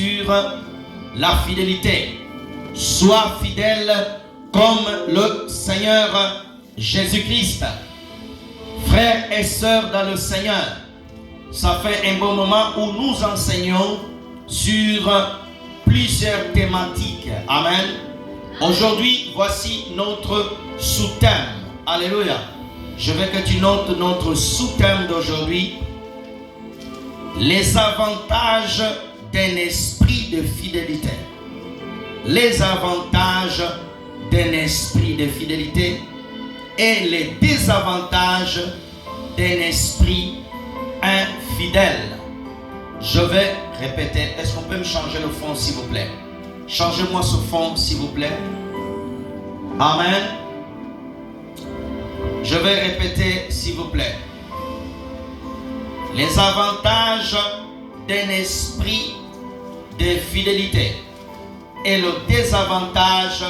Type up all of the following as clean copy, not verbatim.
sur la fidélité. Sois fidèle comme le Seigneur Jésus-Christ. Frères et sœurs dans le Seigneur, ça fait un bon moment où nous enseignons sur plusieurs thématiques. Amen. Aujourd'hui, voici notre sous-thème. Alléluia. Je veux que tu notes notre sous-thème d'aujourd'hui. Les avantages d'un esprit de fidélité. Les avantages d'un esprit de fidélité et les désavantages d'un esprit infidèle. Je vais répéter. Est-ce qu'on peut me changer le fond, s'il vous plaît? Changez-moi ce fond, s'il vous plaît. Amen. Je vais répéter, s'il vous plaît. Les avantages d'un esprit de fidélité et le désavantage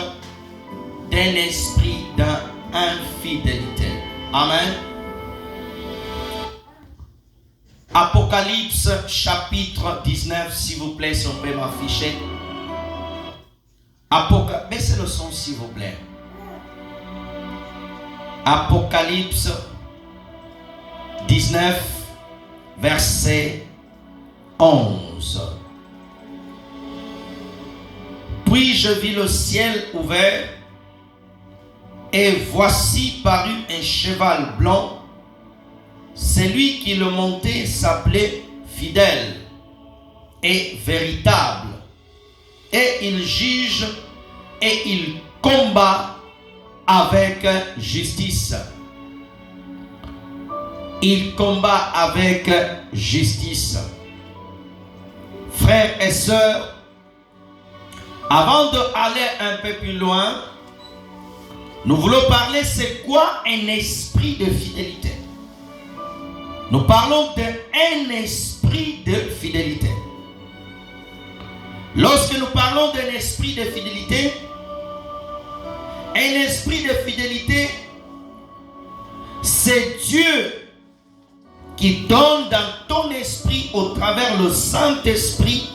d'un esprit d'infidélité. Amen. Apocalypse chapitre 19, s'il vous plaît, si on peut m'afficher. Baissez le son, s'il vous plaît. Apocalypse 19, verset 11. Puis je vis le ciel ouvert, et voici parut un cheval blanc. Celui qui le montait s'appelait Fidèle et Véritable. Et il juge et il combat avec justice. Il combat avec justice. Frères et sœurs, avant d'aller un peu plus loin, nous voulons parler, c'est quoi un esprit de fidélité? Nous parlons d'un esprit de fidélité. Lorsque nous parlons d'un esprit de fidélité, un esprit de fidélité, c'est Dieu qui donne dans ton esprit au travers le Saint-Esprit.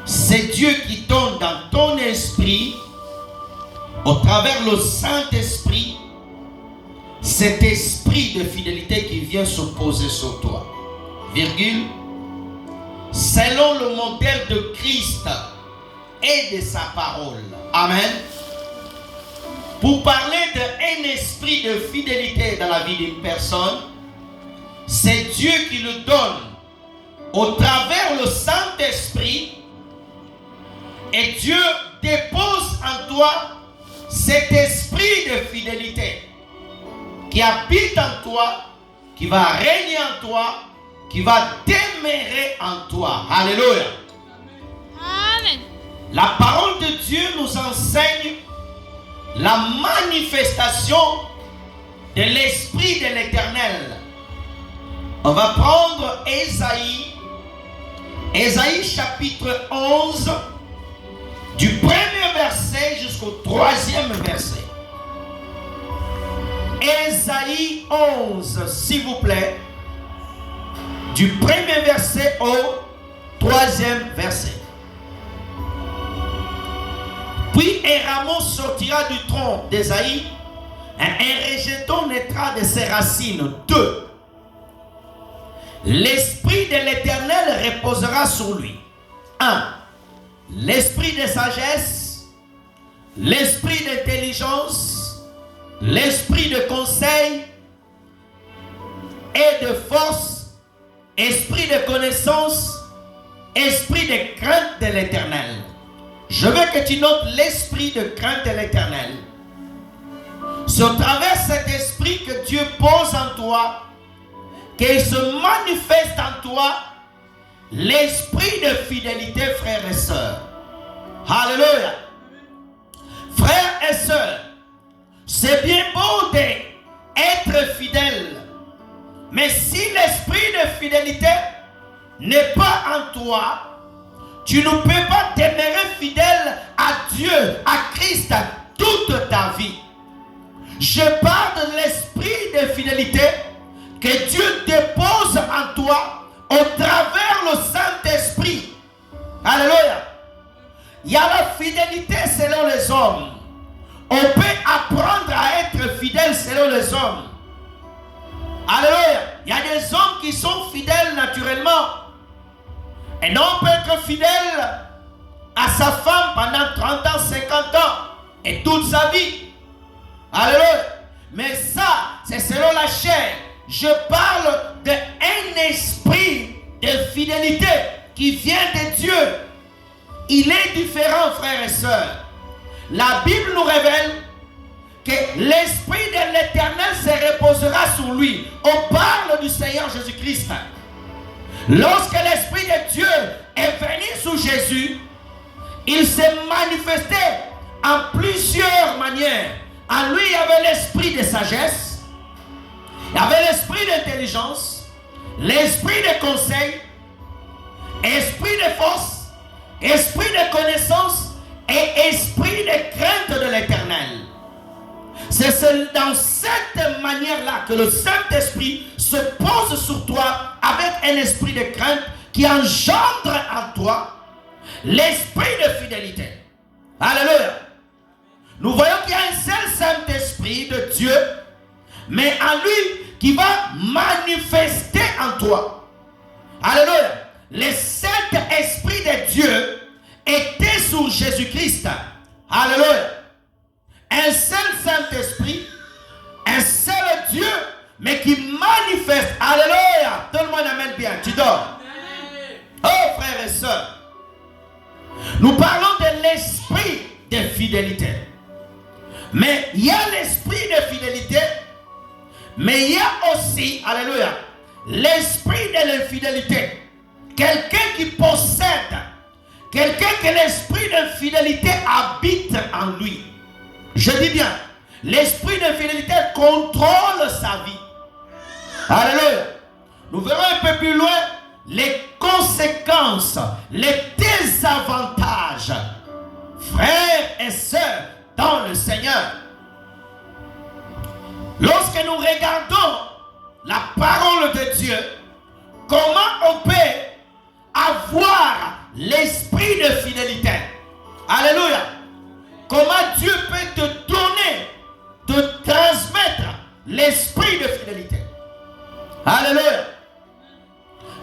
C'est Dieu qui donne dans ton esprit au travers le Saint-Esprit cet esprit de fidélité qui vient se poser sur toi. Virgule. Selon le modèle de Christ et de sa parole. Amen. Pour parler d'un esprit de fidélité dans la vie d'une personne, c'est Dieu qui le donne au travers le Saint-Esprit, et Dieu dépose en toi cet esprit de fidélité qui habite en toi, qui va régner en toi, qui va demeurer en toi. Alléluia. Amen. La parole de Dieu nous enseigne la manifestation de l'Esprit de l'Éternel. On va prendre Ésaïe chapitre 11, du premier verset jusqu'au troisième verset. Ésaïe 11, s'il vous plaît, du premier verset au troisième verset. Puis un rameau sortira du tronc d'Ésaïe, un rejeton naîtra de ses racines. 2. L'esprit de l'Éternel reposera sur lui. 1. L'esprit de sagesse, l'esprit d'intelligence, l'esprit de conseil et de force, esprit de connaissance, esprit de crainte de l'Éternel. Je veux que tu notes l'esprit de crainte de l'Éternel. C'est au travers de cet esprit que Dieu pose en toi, qu'il se manifeste en toi l'esprit de fidélité, frères et sœurs. Alléluia. Frères et sœurs, c'est bien beau d'être fidèle, mais si l'esprit de fidélité n'est pas en toi, tu ne peux pas demeurer fidèle à Dieu, à Christ, toute ta vie. Je parle de l'esprit de fidélité que Dieu dépose en toi au travers le Saint-Esprit. Alléluia. Il y a la fidélité selon les hommes. On peut apprendre à être fidèle selon les hommes. Alléluia. Il y a des hommes qui sont fidèles naturellement. Un homme peut être fidèle à sa femme pendant 30 ans, 50 ans et toute sa vie. Alléluia. Mais ça, c'est selon la chair. Je parle d'un esprit de fidélité qui vient de Dieu. Il est différent, frères et sœurs. La Bible nous révèle que l'Esprit de l'Éternel se reposera sur lui. On parle du Seigneur Jésus-Christ. Lorsque l'Esprit de Dieu est venu sur Jésus, il s'est manifesté en plusieurs manières. En lui, il y avait l'esprit de sagesse, il y avait l'esprit d'intelligence, l'esprit de conseil, esprit de force, esprit de connaissance et esprit de crainte de l'Éternel. C'est dans cette manière-là que le Saint-Esprit se pose sur toi avec un esprit de crainte qui engendre en toi l'esprit de fidélité. Alléluia. Nous voyons qu'il y a un seul Saint-Esprit de Dieu, mais en lui qui va manifester en toi. Alléluia. Le Saint-Esprit de Dieu était sur Jésus-Christ. Alléluia. Un seul Saint-Esprit, un seul Dieu, mais qui manifeste. Alléluia. Tout le monde amène bien. Tu dors. Oh frères et sœurs, nous parlons de l'esprit de fidélité. Mais il y a l'esprit de fidélité, mais il y a aussi, alléluia, l'esprit de l'infidélité. Quelqu'un qui possède, quelqu'un que l'esprit d'infidélité habite en lui. Je dis bien, l'esprit d'infidélité contrôle sa vie. Alléluia. Nous verrons un peu plus loin les conséquences, les désavantages, frères et sœurs, dans le Seigneur. Lorsque nous regardons la parole de Dieu, comment on peut avoir l'esprit de fidélité? Alléluia. Comment Dieu peut te donner, te transmettre l'esprit de fidélité? Alléluia.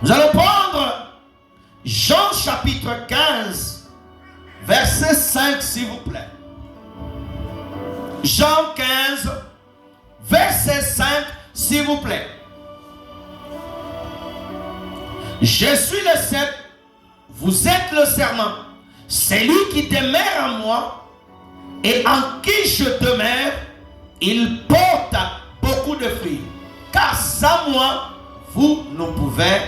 Nous allons prendre Jean chapitre 15, verset 5, s'il vous plaît. Jean 15, verset 5, s'il vous plaît. Je suis le cep, vous êtes le serment. Celui qui demeure en moi et en qui je demeure, il porte beaucoup de fruits. Car sans moi, vous ne pouvez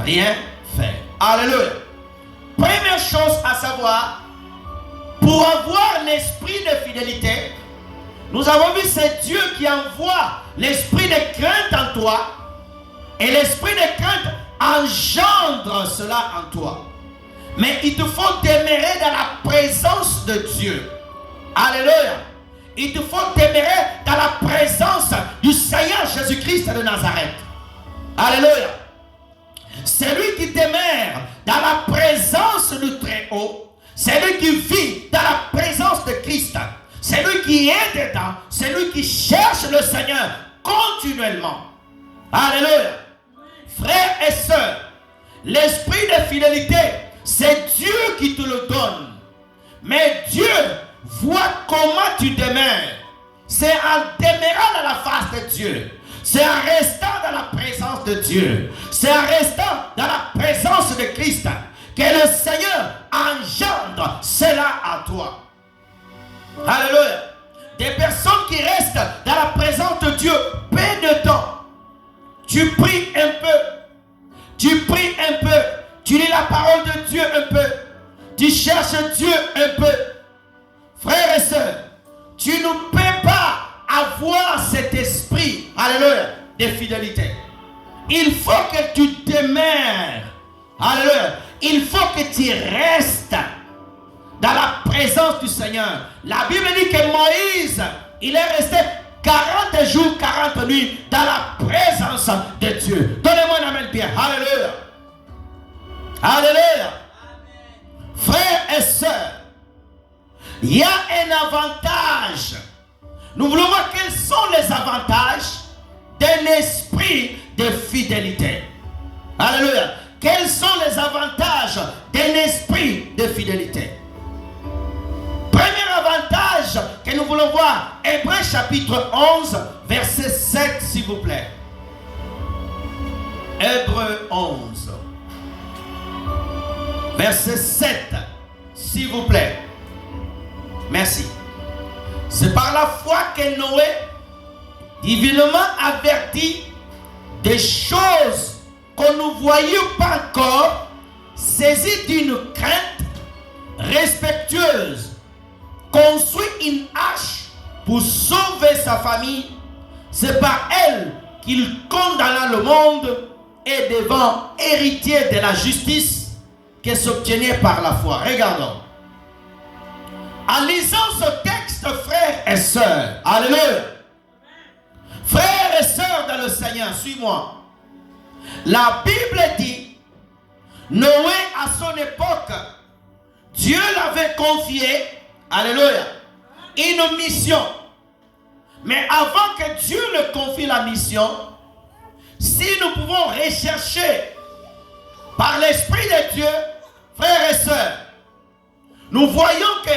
rien faire. Alléluia. Première chose à savoir, pour avoir l'esprit de fidélité, nous avons vu c'est Dieu qui envoie l'esprit de crainte en toi, et l'esprit de crainte engendre cela en toi. Mais il te faut demeurer dans la présence de Dieu. Alléluia. Il te faut demeurer dans la présence du Seigneur Jésus-Christ de Nazareth. Alléluia. C'est lui qui demeure dans la présence du Très-Haut. C'est lui qui vit dans la présence de Christ. C'est lui qui est dedans. C'est lui qui cherche le Seigneur continuellement. Alléluia. Frères et sœurs, l'esprit de fidélité, c'est Dieu qui te le donne. Mais Dieu voit comment tu demeures. C'est en demeurant dans la face de Dieu. C'est en restant dans la présence de Dieu. C'est en restant dans la présence de Christ que le Seigneur engendre cela en toi. Alléluia. Des personnes qui restent dans la présence de Dieu peu de temps. Tu pries un peu. Tu pries un peu. Tu lis la parole de Dieu un peu. Tu cherches Dieu un peu. Frères et sœurs, tu ne peux pas avoir cet esprit, alléluia, de fidélité. Il faut que tu demeures. Alléluia. Il faut que tu restes dans la présence du Seigneur. La Bible dit que Moïse, il est resté 40 jours, 40 nuits dans la présence de Dieu. Donnez-moi un amen bien. Alléluia. Alléluia. il y a un avantage. Nous voulons voir quels sont les avantages d'un esprit de fidélité. Alléluia. Quels sont les avantages d'un esprit de fidélité? Premier avantage que nous voulons voir, Hébreux chapitre 11, verset 7, s'il vous plaît. Hébreux 11, verset 7, s'il vous plaît. Merci. C'est par la foi que Noé, divinement averti des choses qu'on ne voyait pas encore, saisi d'une crainte respectueuse, construit une hache pour sauver sa famille. C'est par elle qu'il condamna le monde et devint héritier de la justice qui s'obtenait par la foi. Regardons. En lisant ce texte, frères et sœurs, alléluia, frères et sœurs dans le Seigneur, suis-moi. La Bible dit, Noé à son époque, Dieu l'avait confié, alléluia, une mission. Mais avant que Dieu le confie la mission, si nous pouvons rechercher par l'Esprit de Dieu, frères et sœurs, nous voyons que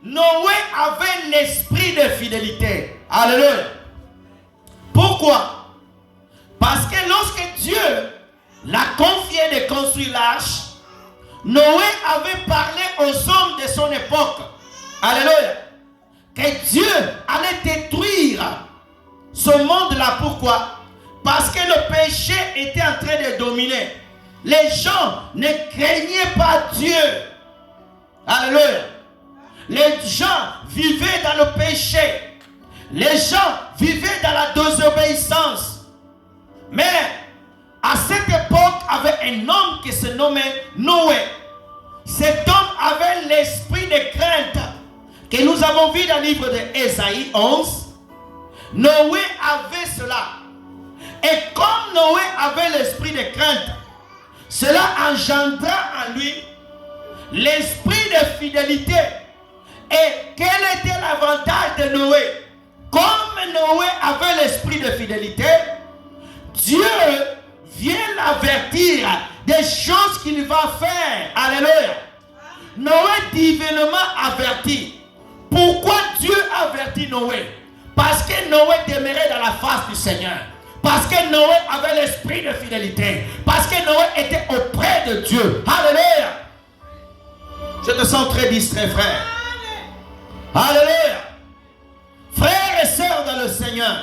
Noé avait l'esprit de fidélité. Alléluia. Pourquoi? Parce que lorsque Dieu l'a confié de construire l'arche, Noé avait parlé aux hommes de son époque. Alléluia. Que Dieu allait détruire ce monde-là. Pourquoi? Parce que le péché était en train de dominer. Les gens ne craignaient pas Dieu. Alléluia. Les gens vivaient dans le péché. Les gens vivaient dans la désobéissance. Mais à cette époque, avait un homme qui se nommait Noé. Cet homme avait l'esprit de crainte que nous avons vu dans le livre d'Ésaïe 11. Noé avait cela. Et comme Noé avait l'esprit de crainte, cela engendra en lui l'esprit de fidélité. Et quel était l'avantage de Noé? Comme Noé avait l'esprit de fidélité, Dieu vient l'avertir des choses qu'il va faire. Alléluia. Noé divinement averti. Pourquoi Dieu avertit Noé? Parce que Noé demeurait dans la face du Seigneur. Parce que Noé avait l'esprit de fidélité. Parce que Noé était auprès de Dieu. Alléluia. Je te sens très distrait, frère. Alléluia. Frères et sœurs dans le Seigneur,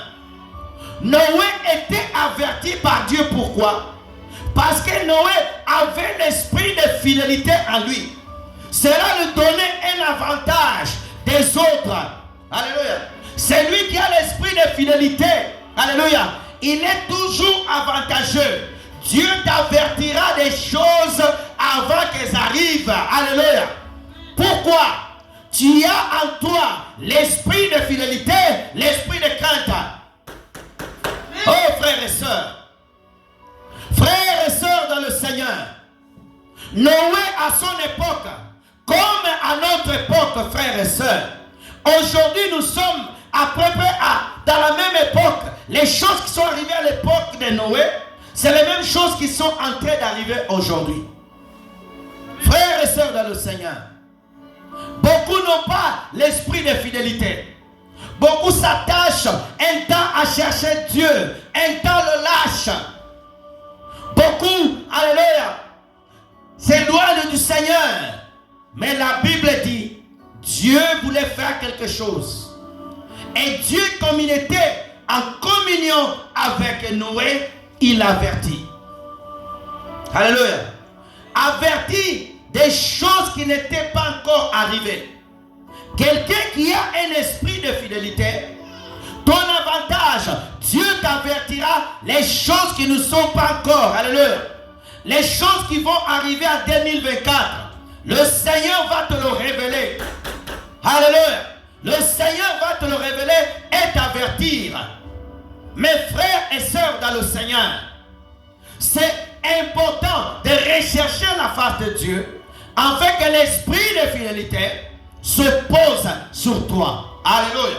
Noé était averti par Dieu. Pourquoi? Parce que Noé avait l'esprit de fidélité en lui. Cela lui donnait un avantage des autres. Alléluia. C'est lui qui a l'esprit de fidélité. Alléluia. Il est toujours avantageux. Dieu t'avertira des choses avant qu'elles arrivent. Alléluia. Pourquoi? Tu as en toi l'esprit de fidélité, l'esprit de crainte. Oh frères et sœurs, frères et sœurs dans le Seigneur, Noé à son époque, comme à notre époque, frères et sœurs, aujourd'hui nous sommes à peu près dans la même époque. Les choses qui sont arrivées à l'époque de Noé, c'est les mêmes choses qui sont en train d'arriver aujourd'hui. Frères et sœurs dans le Seigneur, beaucoup n'ont pas l'esprit de fidélité. Beaucoup s'attachent un temps à chercher Dieu, un temps le lâchent. Beaucoup, alléluia, s'éloignent du Seigneur. Mais la Bible dit, Dieu voulait faire quelque chose. Et Dieu, comme il était en communion avec Noé, il avertit. Alléluia. Avertit des choses qui n'étaient pas encore arrivées. Quelqu'un qui a un esprit de fidélité, ton avantage, Dieu t'avertira les choses qui ne sont pas encore. Alléluia. Les choses qui vont arriver en 2024. Le Seigneur va te le révéler. Alléluia. Le Seigneur va te le révéler et t'avertir. Mes frères et sœurs dans le Seigneur, c'est important de rechercher la face de Dieu afin que l'esprit de fidélité se pose sur toi. Alléluia.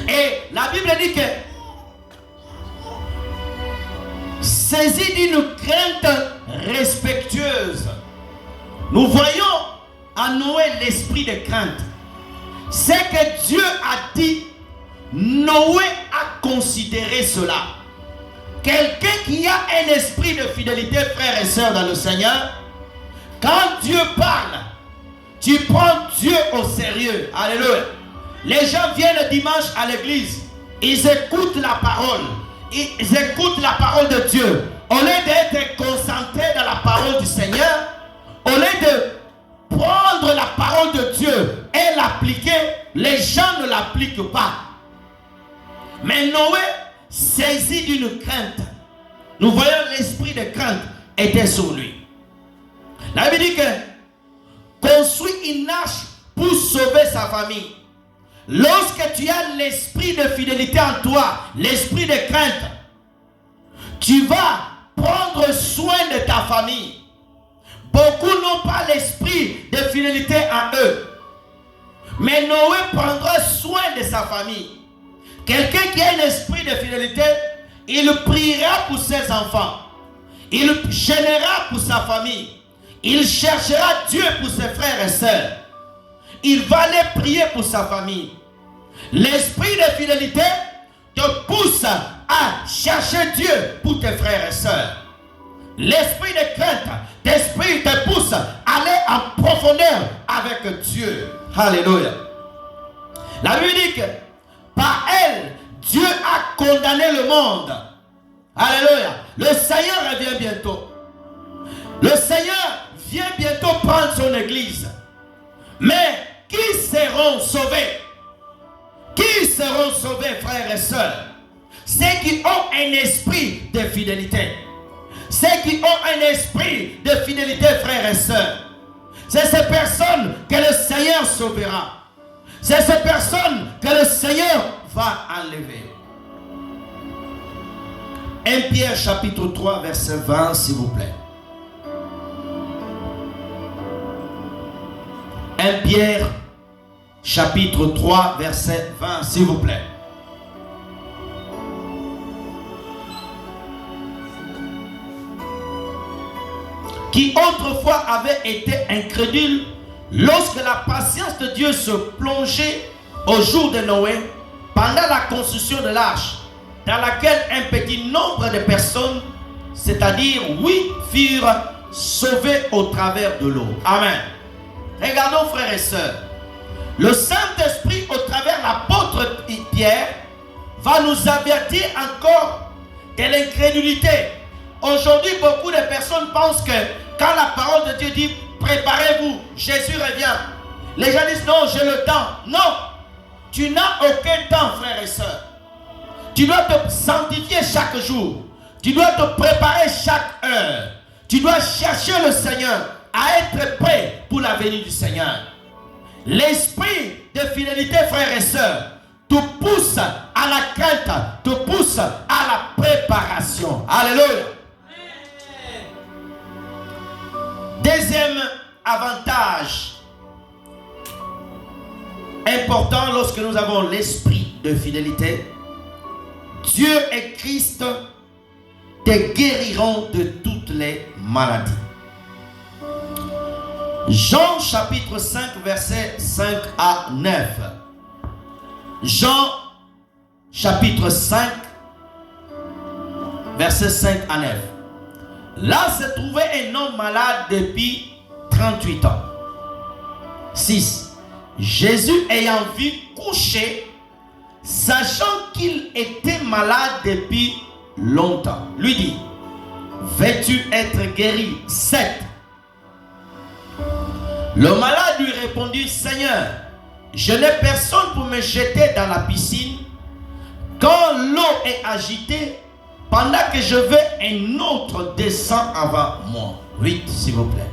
Et la Bible dit que saisi d'une crainte respectueuse, nous voyons en Noé l'esprit de crainte. C'est que Dieu a dit, Noé a considéré cela. Quelqu'un qui a un esprit de fidélité, frères et sœurs, dans le Seigneur, quand Dieu parle, tu prends Dieu au sérieux. Alléluia. Les gens viennent le dimanche à l'église, ils écoutent la parole. Ils écoutent la parole de Dieu. Au lieu d'être concentrés dans la parole du Seigneur, au lieu de prendre la parole de Dieu et l'appliquer, les gens ne l'appliquent pas. Mais Noé, saisi d'une crainte, nous voyons l'esprit de crainte était sur lui. La Bible dit que construit une arche pour sauver sa famille. Lorsque tu as l'esprit de fidélité en toi, l'esprit de crainte, tu vas prendre soin de ta famille. Beaucoup n'ont pas l'esprit de fidélité en eux. Mais Noé prendra soin de sa famille. Quelqu'un qui a un esprit de fidélité, il priera pour ses enfants. Il gênera pour sa famille. Il cherchera Dieu pour ses frères et sœurs. Il va aller prier pour sa famille. L'esprit de fidélité te pousse à chercher Dieu pour tes frères et sœurs. L'esprit de crainte, l'esprit te pousse à aller en profondeur avec Dieu. Alléluia. La Bible dit que par elle, Dieu a condamné le monde. Alléluia. Le Seigneur revient bientôt. Le Seigneur vient bientôt prendre son église. Mais qui seront sauvés? Qui seront sauvés, frères et sœurs? Ceux qui ont un esprit de fidélité. Ceux qui ont un esprit de fidélité, frères et sœurs. C'est ces personnes que le Seigneur sauvera. C'est ces personnes que le Seigneur va enlever. 1 Pierre chapitre 3 verset 20 s'il vous plaît. 1 Pierre chapitre 3 verset 20 s'il vous plaît. Qui autrefois avait été incrédule lorsque la patience de Dieu se plongeait au jour de Noé pendant la construction de l'arche, dans laquelle un petit nombre de personnes, c'est-à-dire 8, furent sauvées au travers de l'eau. Amen. Regardons, frères et sœurs, le Saint-Esprit au travers l'apôtre Pierre va nous avertir encore de l'incrédulité. Aujourd'hui, beaucoup de personnes pensent que quand la parole de Dieu dit préparez-vous, Jésus revient, les gens disent non, j'ai le temps. Non, tu n'as aucun temps, frères et sœurs. Tu dois te sanctifier chaque jour. Tu dois te préparer chaque heure. Tu dois chercher le Seigneur, à être prêt pour la venue du Seigneur. L'esprit de fidélité, frères et sœurs, te pousse à la crainte, te pousse à la préparation. Alléluia. Deuxième avantage important lorsque nous avons l'esprit de fidélité, Dieu et Christ te guériront de toutes les maladies. Jean chapitre 5 versets 5 à 9. Jean chapitre 5 versets 5 à 9. Là se trouvait un homme malade depuis 38 ans. 6. Jésus ayant vu coucher, sachant qu'il était malade depuis longtemps, lui dit, veux-tu être guéri? 7. Le malade lui répondit, Seigneur, je n'ai personne pour me jeter dans la piscine. Quand l'eau est agitée, pendant que je vais, un autre descend avant moi. 8, s'il vous plaît.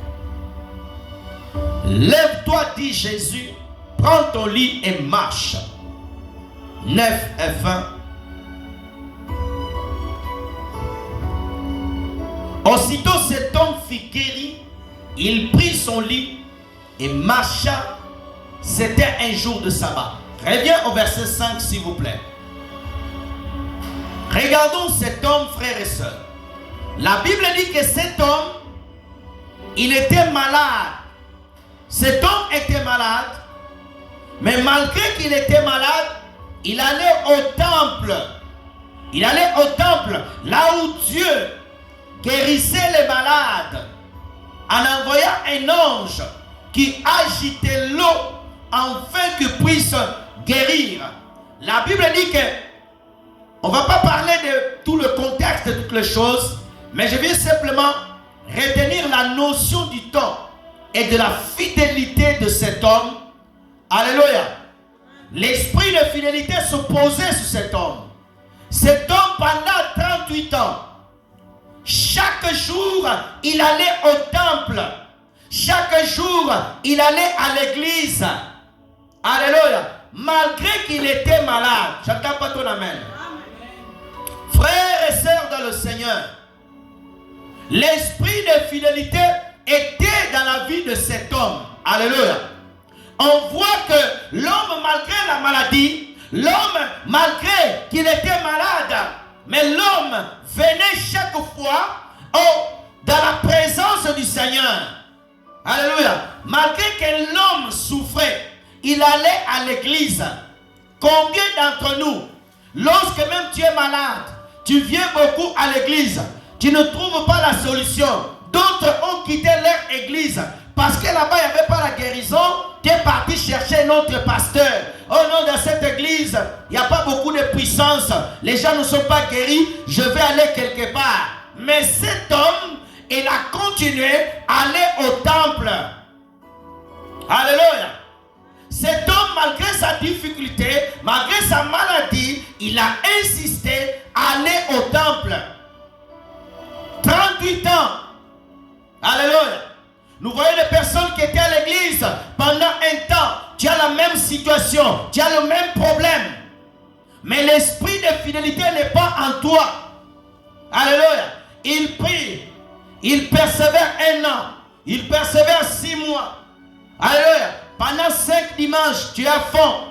Lève-toi, dit Jésus, prends ton lit et marche. 9 et 20. Aussitôt cet homme fut guéri, il prit son lit et marcha c'était un jour de sabbat. Reviens au verset 5 s'il vous plaît. Regardons cet homme, frères et sœurs. La Bible dit que cet homme, il était malade. Cet homme était malade, mais malgré qu'il était malade, il allait au temple. Il allait au temple, là où Dieu guérissait les malades, en envoyant un ange qui agitait l'eau afin qu'il puisse guérir. La Bible dit que, on ne va pas parler de tout le contexte de toutes les choses, mais je vais simplement retenir la notion du temps et de la fidélité de cet homme. Alléluia. L'esprit de fidélité se posait sur cet homme. Cet homme, pendant 38 ans, chaque jour, il allait au temple. Chaque jour, il allait à l'église. Alléluia. Malgré qu'il était malade. J'entends pas ton amen. Frères et sœurs dans le Seigneur, l'esprit de fidélité était dans la vie de cet homme. Alléluia. On voit que l'homme, malgré la maladie, l'homme, malgré qu'il était malade, mais l'homme venait chaque fois dans la présence du Seigneur. Alléluia. Malgré que l'homme souffrait, il allait à l'église. Combien d'entre nous, lorsque même tu es malade, tu viens beaucoup à l'église, tu ne trouves pas la solution? D'autres ont quitté leur église parce que là-bas il n'y avait pas la guérison. Tu es parti chercher un autre pasteur. Oh non, dans cette église, il n'y a pas beaucoup de puissance. Les gens ne sont pas guéris. Je vais aller quelque part. Mais cet homme, il a continué à aller au temple. Alléluia. Cet homme, malgré sa difficulté, malgré sa maladie, il a insisté à aller au temple. 38 ans. Alléluia. Nous voyons des personnes qui étaient à l'église pendant un temps. Tu as la même situation, tu as le même problème. Mais l'esprit de fidélité n'est pas en toi. Alléluia. Il prie, il persévère 1 an, il persévère 6 mois. Alléluia. Pendant 5 dimanches, tu es à fond.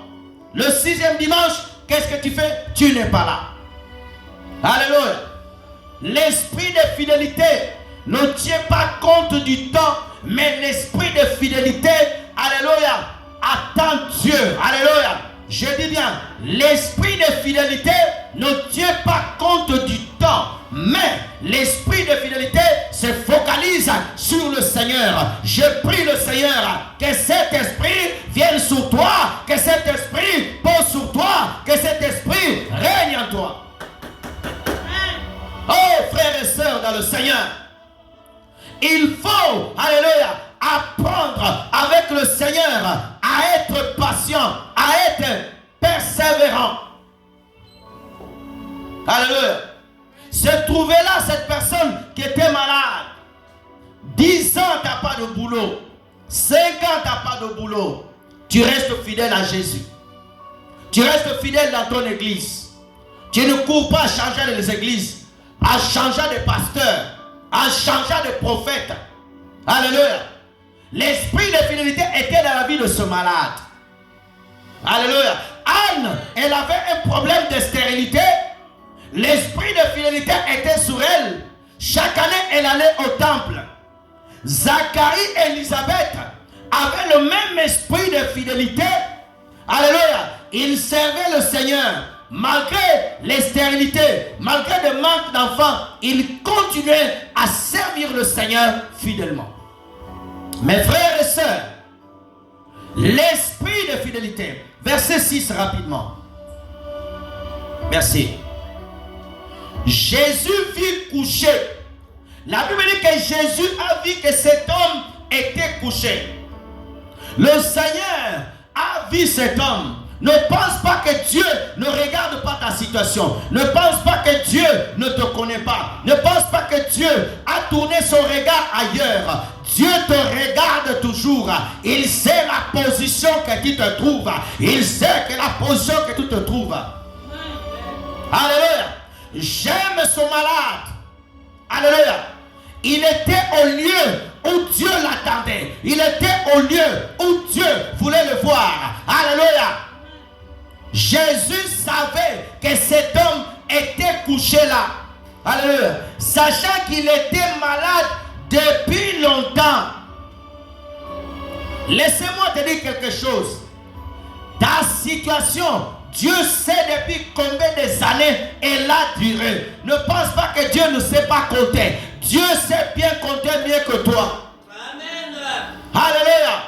Le 6e dimanche, qu'est-ce que tu fais? Tu n'es pas là. Alléluia. L'esprit de fidélité ne tient pas compte du temps, mais l'esprit de fidélité, alléluia, attend Dieu. Alléluia. Je dis bien, l'esprit de fidélité ne tient pas compte du temps, mais l'esprit de fidélité se focalise sur le Seigneur. Je prie le Seigneur que cet esprit vienne sur toi, que cet esprit pose sur toi, que cet esprit règne en toi. Oh frères et sœurs dans le Seigneur, il faut, alléluia, apprendre avec le Seigneur à être patient, à être persévérant. Alléluia. Se trouver là, cette personne qui était malade. 10 ans, tu n'as pas de boulot. 5 ans, tu n'as pas de boulot. Tu restes fidèle à Jésus. Tu restes fidèle dans ton église. Tu ne cours pas à changer les églises, à changer de pasteur, à changer de prophète. Alléluia. L'esprit de fidélité était dans la vie de ce malade. Alléluia. Anne, elle avait un problème de stérilité. L'esprit de fidélité était sur elle. Chaque année, elle allait au temple. Zacharie et Élisabeth avaient le même esprit de fidélité. Alléluia. Ils servaient le Seigneur. Malgré les stérilités, malgré le manque d'enfants, ils continuaient à servir le Seigneur fidèlement. Mes frères et sœurs, l'esprit de fidélité. Verset 6 rapidement. Merci. Jésus vit couché. La Bible dit que Jésus a vu que cet homme était couché. Le Seigneur a vu cet homme. Ne pense pas que Dieu ne regarde pas ta situation. Ne pense pas que Dieu ne te connaît pas. Ne pense pas que Dieu a tourné son regard ailleurs. Dieu te regarde toujours. Il sait la position que tu te trouves. Il sait que la position que tu te trouves. Alléluia. J'aime ce malade. Alléluia. Il était au lieu où Dieu l'attendait. Il était au lieu où où Dieu voulait le voir. Alléluia. Jésus savait que cet homme était couché là. Alléluia. Sachant qu'il était malade depuis longtemps. Laissez-moi te dire quelque chose. Ta situation, Dieu sait depuis combien d'années elle a duré. Ne pense pas que Dieu ne sait pas compter. Dieu sait bien compter mieux que toi. Amen. Alléluia.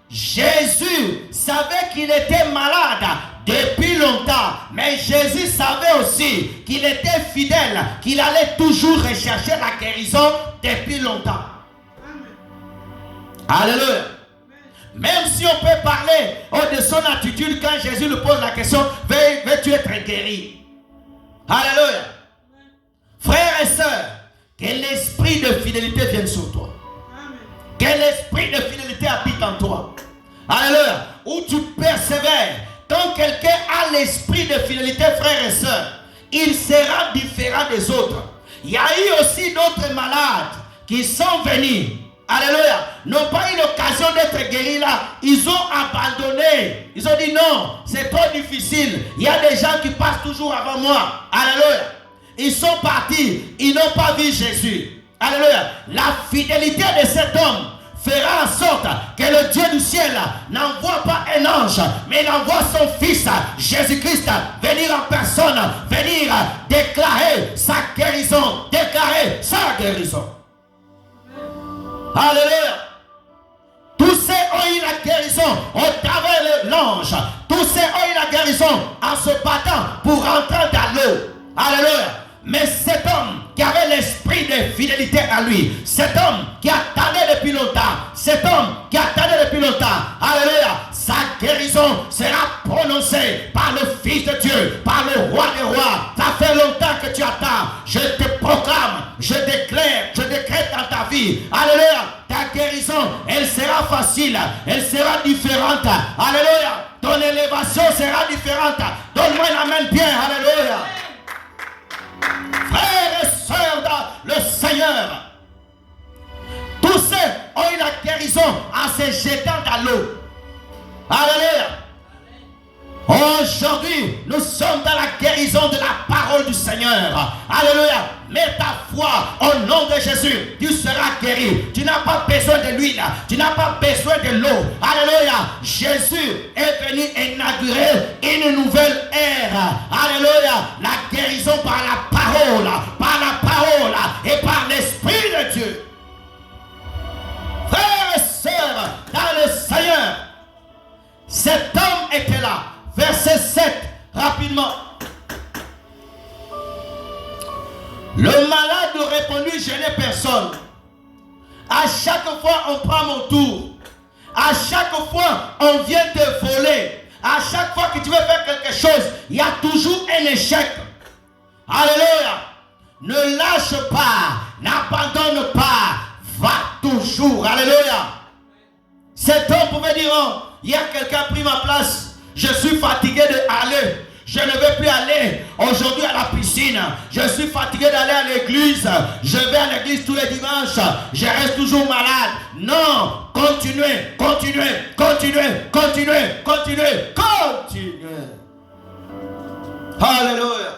Jésus savait qu'il était malade depuis longtemps. Mais Jésus savait aussi qu'il était fidèle, qu'il allait toujours rechercher la guérison depuis longtemps. Alléluia. Même si on peut parler de son attitude quand Jésus lui pose la question, veux-tu être guéri? Alléluia. Frères et sœurs, que l'esprit de fidélité vienne sur toi. Que l'esprit de fidélité habite en toi. Alléluia. Où tu persévères. Quand quelqu'un a l'esprit de fidélité, frères et sœurs, il sera différent des autres. Il y a eu aussi d'autres malades qui sont venus. Alléluia. N'ont pas eu l'occasion d'être guéris là. Ils ont abandonné. Ils ont dit non, c'est trop difficile. Il y a des gens qui passent toujours avant moi. Alléluia. Ils sont partis. Ils n'ont pas vu Jésus. Alléluia. La fidélité de cet homme fera en sorte que le Dieu du ciel n'envoie pas un ange, mais il envoie son fils Jésus-Christ venir en personne, venir déclarer sa guérison. Déclarer sa guérison. Alléluia. Tous ceux ont eu la guérison au travers de l'ange. Tous ceux ont eu la guérison en se battant pour rentrer dans l'eau. Alléluia. Mais cet homme qui avait l'esprit de fidélité à lui, cet homme qui attendait depuis longtemps, cet homme qui attendait depuis longtemps, alléluia, sa guérison sera prononcée par le Fils de Dieu, par le Roi des Rois. Ça fait longtemps que tu attends. Je te proclame, je déclare, je décrète dans ta vie, alléluia, ta guérison, elle sera facile, elle sera différente, alléluia, ton élévation sera différente. Donne-moi une amen bien, alléluia. Frères et sœurs dans le Seigneur, tous ceux ont eu la guérison en se jetant dans l'eau. Alléluia. Aujourd'hui, nous sommes dans la guérison de la parole du Seigneur. Alléluia. Mets ta foi au nom de Jésus. Tu seras guéri. Tu n'as pas besoin de l'huile. Tu n'as pas besoin de l'eau. Alléluia. Jésus est venu inaugurer une nouvelle ère. Alléluia. La guérison par la parole. Par la parole et par l'Esprit de Dieu. Frères et sœurs, dans le Seigneur, cet homme était là. Verset 7, rapidement. Le malade nous répondit, je n'ai personne. À chaque fois, on prend mon tour. À chaque fois, on vient te voler. À chaque fois que tu veux faire quelque chose, il y a toujours un échec. Alléluia. Ne lâche pas, n'abandonne pas, va toujours. Alléluia. Cet homme pouvait dire, oh, il y a quelqu'un qui a pris ma place. Je suis fatigué d'aller. Je ne vais plus aller aujourd'hui à la piscine. Je suis fatigué d'aller à l'église. Je vais à l'église tous les dimanches. Je reste toujours malade. Non, continuez, continuez, continuez, continuez, continuez, continuez. Alléluia.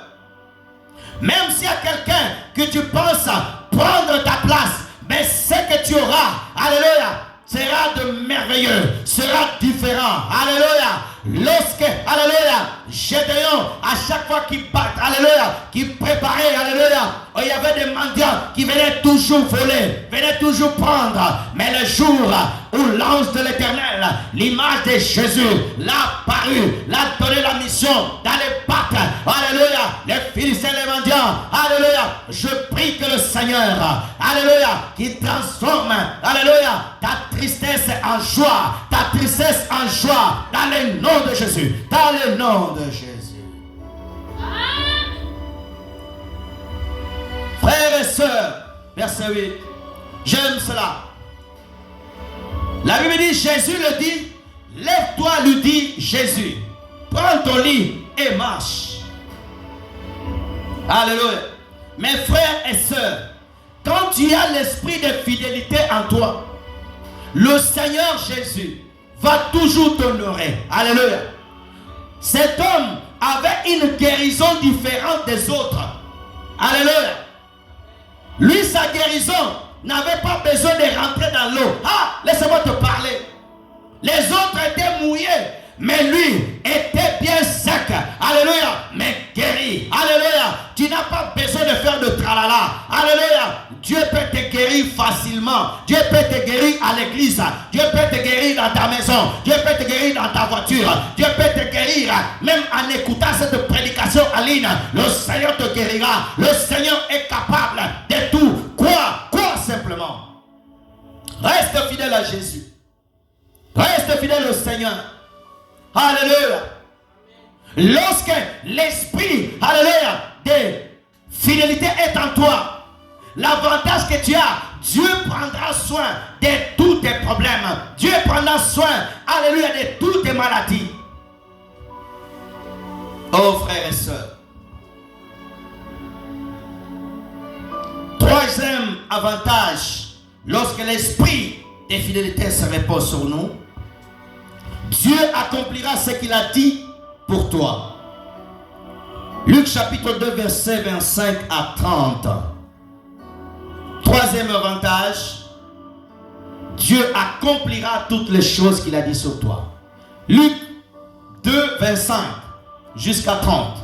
Même s'il y a quelqu'un que tu penses prendre ta place, mais ce que tu auras, alléluia, sera de merveilleux, sera différent. Alléluia. Lorsque, alléluia, Gédéon, à chaque fois qu'il part, alléluia, qu'il préparait, alléluia, il y avait des mendiants qui venaient toujours voler, venaient toujours prendre. Mais le jour où l'ange de l'Éternel, l'image de Jésus, l'a paru, l'a donné la mission d'aller battre, alléluia, les Philistins, les mendiants, alléluia, je prie que le Seigneur, alléluia, qui transforme, alléluia, ta tristesse en joie, ta tristesse en joie, dans le nom de Jésus, dans le nom de Jésus. Frères et sœurs, verset 8, j'aime cela. La Bible dit, Jésus le dit, lève-toi, lui dit Jésus, prends ton lit et marche. Alléluia. Mes frères et sœurs, quand tu as l'esprit de fidélité en toi, le Seigneur Jésus va toujours t'honorer. Alléluia. Cet homme avait une guérison différente des autres. Alléluia. Lui, sa guérison n'avait pas besoin de rentrer dans l'eau. Ah, laissez-moi te parler. Les autres étaient mouillés, mais lui était bien sec. Alléluia. Mais guéri. Alléluia. Tu n'as pas besoin de faire de tralala. Alléluia. Dieu peut te guérir facilement. Dieu peut te guérir à l'église. Dieu peut te guérir dans ta maison. Dieu peut te guérir dans ta voiture. Dieu peut te guérir même en écoutant cette prédication en ligne. Le Seigneur te guérira. Le Seigneur est capable de tout. Quoi simplement. Reste fidèle à Jésus. Reste fidèle au Seigneur. Alléluia. Lorsque l'esprit, alléluia, de fidélité est en toi, l'avantage que tu as, Dieu prendra soin de tous tes problèmes. Dieu prendra soin, alléluia, de toutes tes maladies. Oh frères et sœurs. Troisième avantage, lorsque l'esprit de fidélité se repose sur nous, Dieu accomplira ce qu'il a dit pour toi. Luc chapitre 2 verset 25 à 30. Troisième avantage, Dieu accomplira toutes les choses qu'il a dit sur toi. Luc 2 25 jusqu'à 30.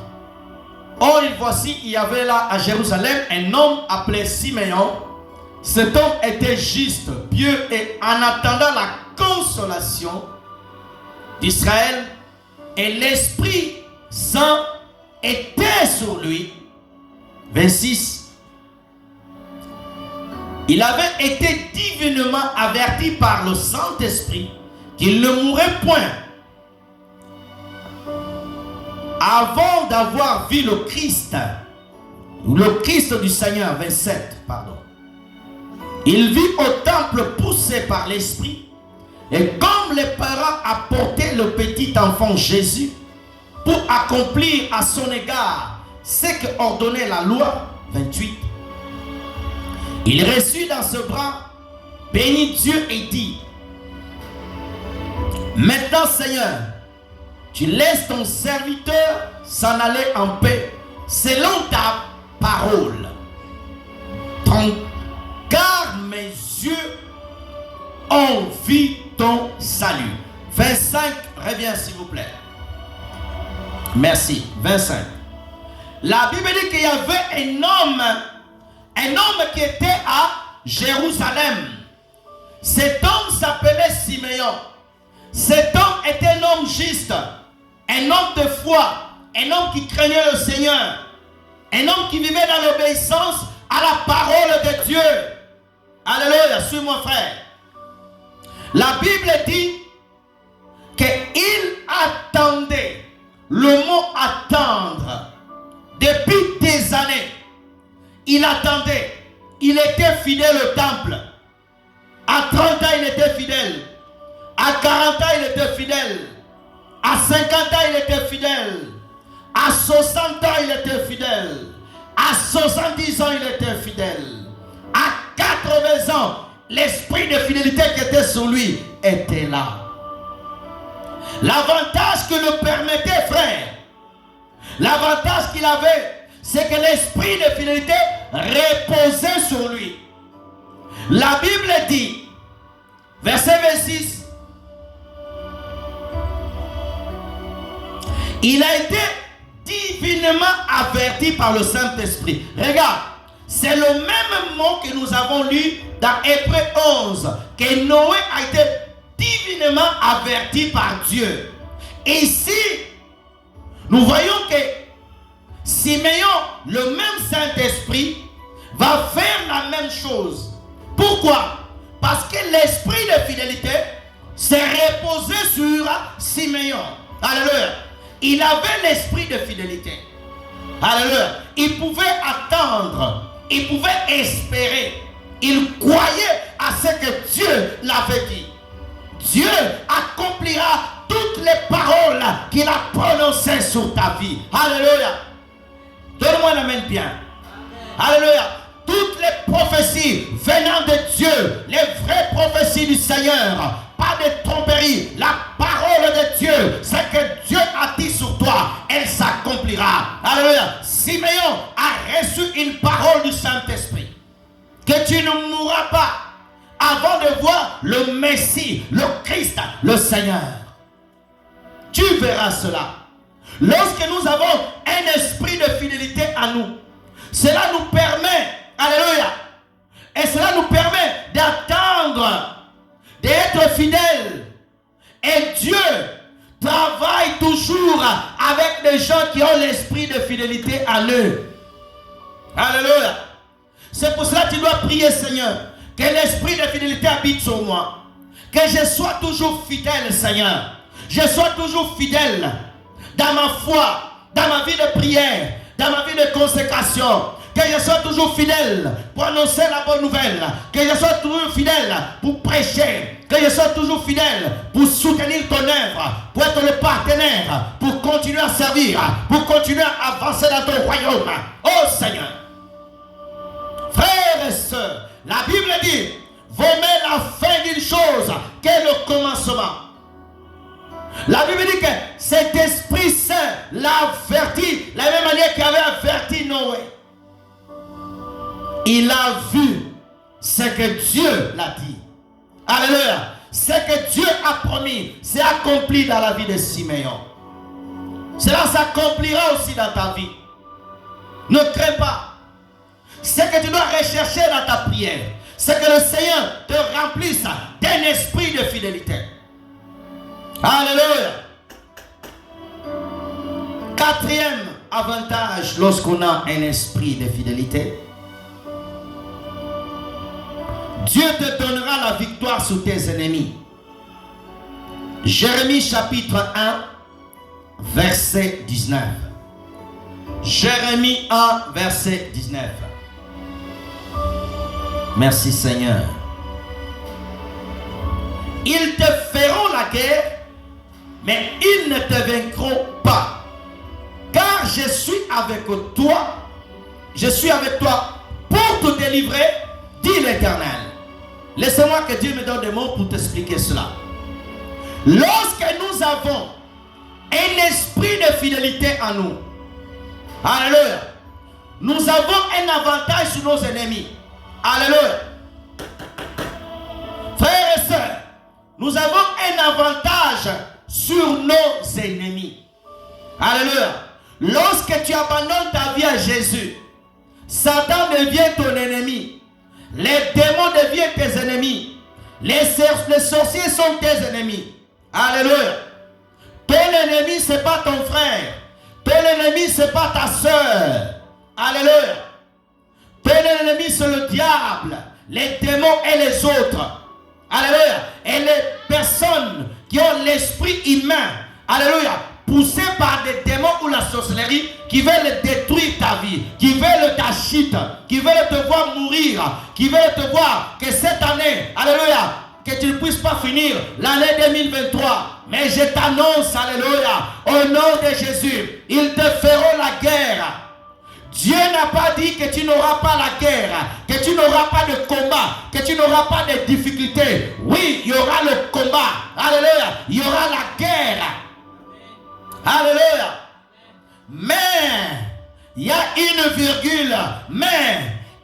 Or, voici, il y avait là à Jérusalem un homme appelé Siméon. Cet homme était juste, pieux et en attendant la consolation d'Israël, et l'Esprit Saint était sur lui. 26. Il avait été divinement averti par le Saint-Esprit qu'il ne mourrait point avant d'avoir vu le Christ du Seigneur. 27, pardon. Il vit au temple poussé par l'Esprit. Et comme les parents apportaient le petit enfant Jésus pour accomplir à son égard ce que ordonnait la loi, 28, il reçut dans ses bras, bénit Dieu et dit: maintenant Seigneur, tu laisses ton serviteur s'en aller en paix selon ta parole. Car mes yeux ont vu ton salut. 25, reviens s'il vous plaît. Merci. 25. La Bible dit qu'il y avait un homme qui était à Jérusalem. Cet homme s'appelait Siméon. Cet homme était un homme juste, un homme de foi, un homme qui craignait le Seigneur, un homme qui vivait dans l'obéissance à la parole de Dieu. Alléluia, suis-moi frère. La Bible dit qu'il attendait, le mot attendre, depuis des années. Il attendait, il était fidèle au temple. À 30 ans, il était fidèle. À 40 ans, il était fidèle. À 50 ans, il était fidèle. À 60 ans, il était fidèle. À 70 ans, il était fidèle. À 80 ans, l'esprit de fidélité qui était sur lui était là. L'avantage que le permettait, frère, l'avantage qu'il avait, c'est que l'esprit de fidélité reposait sur lui. La Bible dit, verset 26, il a été divinement averti par le Saint-Esprit. Regarde, c'est le même mot que nous avons lu dans Hébreux 11, que Noé a été divinement averti par Dieu. Ici, nous voyons que Siméon, le même Saint-Esprit, va faire la même chose. Pourquoi? Parce que l'esprit de fidélité s'est reposé sur Siméon. Alléluia. Il avait l'esprit de fidélité. Alléluia. Il pouvait attendre. Il pouvait espérer. Il croyait à ce que Dieu l'avait dit. Dieu accomplira toutes les paroles qu'il a prononcées sur ta vie. Alléluia. Donne-moi la main bien. Alléluia. Toutes les prophéties venant de Dieu, les vraies prophéties du Seigneur, pas de tromperie, la Simeon a reçu une parole du Saint-Esprit. Que tu ne mourras pas avant de voir le Messie, le Christ, le Seigneur. Tu verras cela. Lorsque nous avons un esprit de fidélité à nous, cela nous permet, alléluia, et cela nous permet d'attendre, d'être fidèles. Et Dieu travaille toujours avec des gens qui ont l'esprit de fidélité en eux. Alléluia. C'est pour cela que tu dois prier, Seigneur, que l'esprit de fidélité habite sur moi. Que je sois toujours fidèle, Seigneur. Je sois toujours fidèle dans ma foi, dans ma vie de prière, dans ma vie de consécration. Que je sois toujours fidèle pour annoncer la bonne nouvelle. Que je sois toujours fidèle pour prêcher. Que je sois toujours fidèle pour soutenir ton œuvre, pour être le partenaire, pour continuer à servir, pour continuer à avancer dans ton royaume. Oh Seigneur. Frères et sœurs, la Bible dit, vaut mieux la fin d'une chose que le commencement. La Bible dit que cet Esprit Saint l'a averti, la même manière qu'il avait averti Noé. Il a vu ce que Dieu l'a dit. Alléluia. Ce que Dieu a promis, c'est accompli dans la vie de Simeon. Cela s'accomplira aussi dans ta vie. Ne crains pas. Ce que tu dois rechercher dans ta prière, c'est que le Seigneur te remplisse d'un esprit de fidélité. Alléluia. Quatrième avantage lorsqu'on a un esprit de fidélité, Dieu te donnera la victoire sur tes ennemis. Jérémie chapitre 1, verset 19. Jérémie 1, verset 19. Merci Seigneur. Ils te feront la guerre, mais ils ne te vaincront pas. Car je suis avec toi. Je suis avec toi pour te délivrer, dit l'Éternel. Laissez-moi que Dieu me donne des mots pour t'expliquer cela. Lorsque nous avons un esprit de fidélité en nous, alléluia, nous avons un avantage sur nos ennemis. Alléluia. Frères et sœurs, nous avons un avantage sur nos ennemis. Alléluia. Lorsque tu abandonnes ta vie à Jésus, Satan devient ton ennemi. Les démons deviennent tes ennemis. Les sorciers sont tes ennemis. Alléluia. Ton ennemi, ce n'est pas ton frère. Ton ennemi, ce n'est pas ta soeur. Alléluia. Ton ennemi, c'est le diable, les démons et les autres. Alléluia. Et les personnes qui ont l'esprit humain, alléluia, poussées par des démons ou la sorcellerie, qui veulent détruire ta vie, qui veulent ta chute, qui veulent te voir mourir, qui veulent te voir que cette année, alléluia, que tu ne puisses pas finir l'année 2023. Mais je t'annonce, alléluia, au nom de Jésus, ils te feront la guerre. Dieu n'a pas dit que tu n'auras pas la guerre, que tu n'auras pas de combat, que tu n'auras pas de difficultés. Oui, il y aura le combat. Alléluia. Il y aura la guerre. Alléluia. Mais, il y a une virgule. Mais,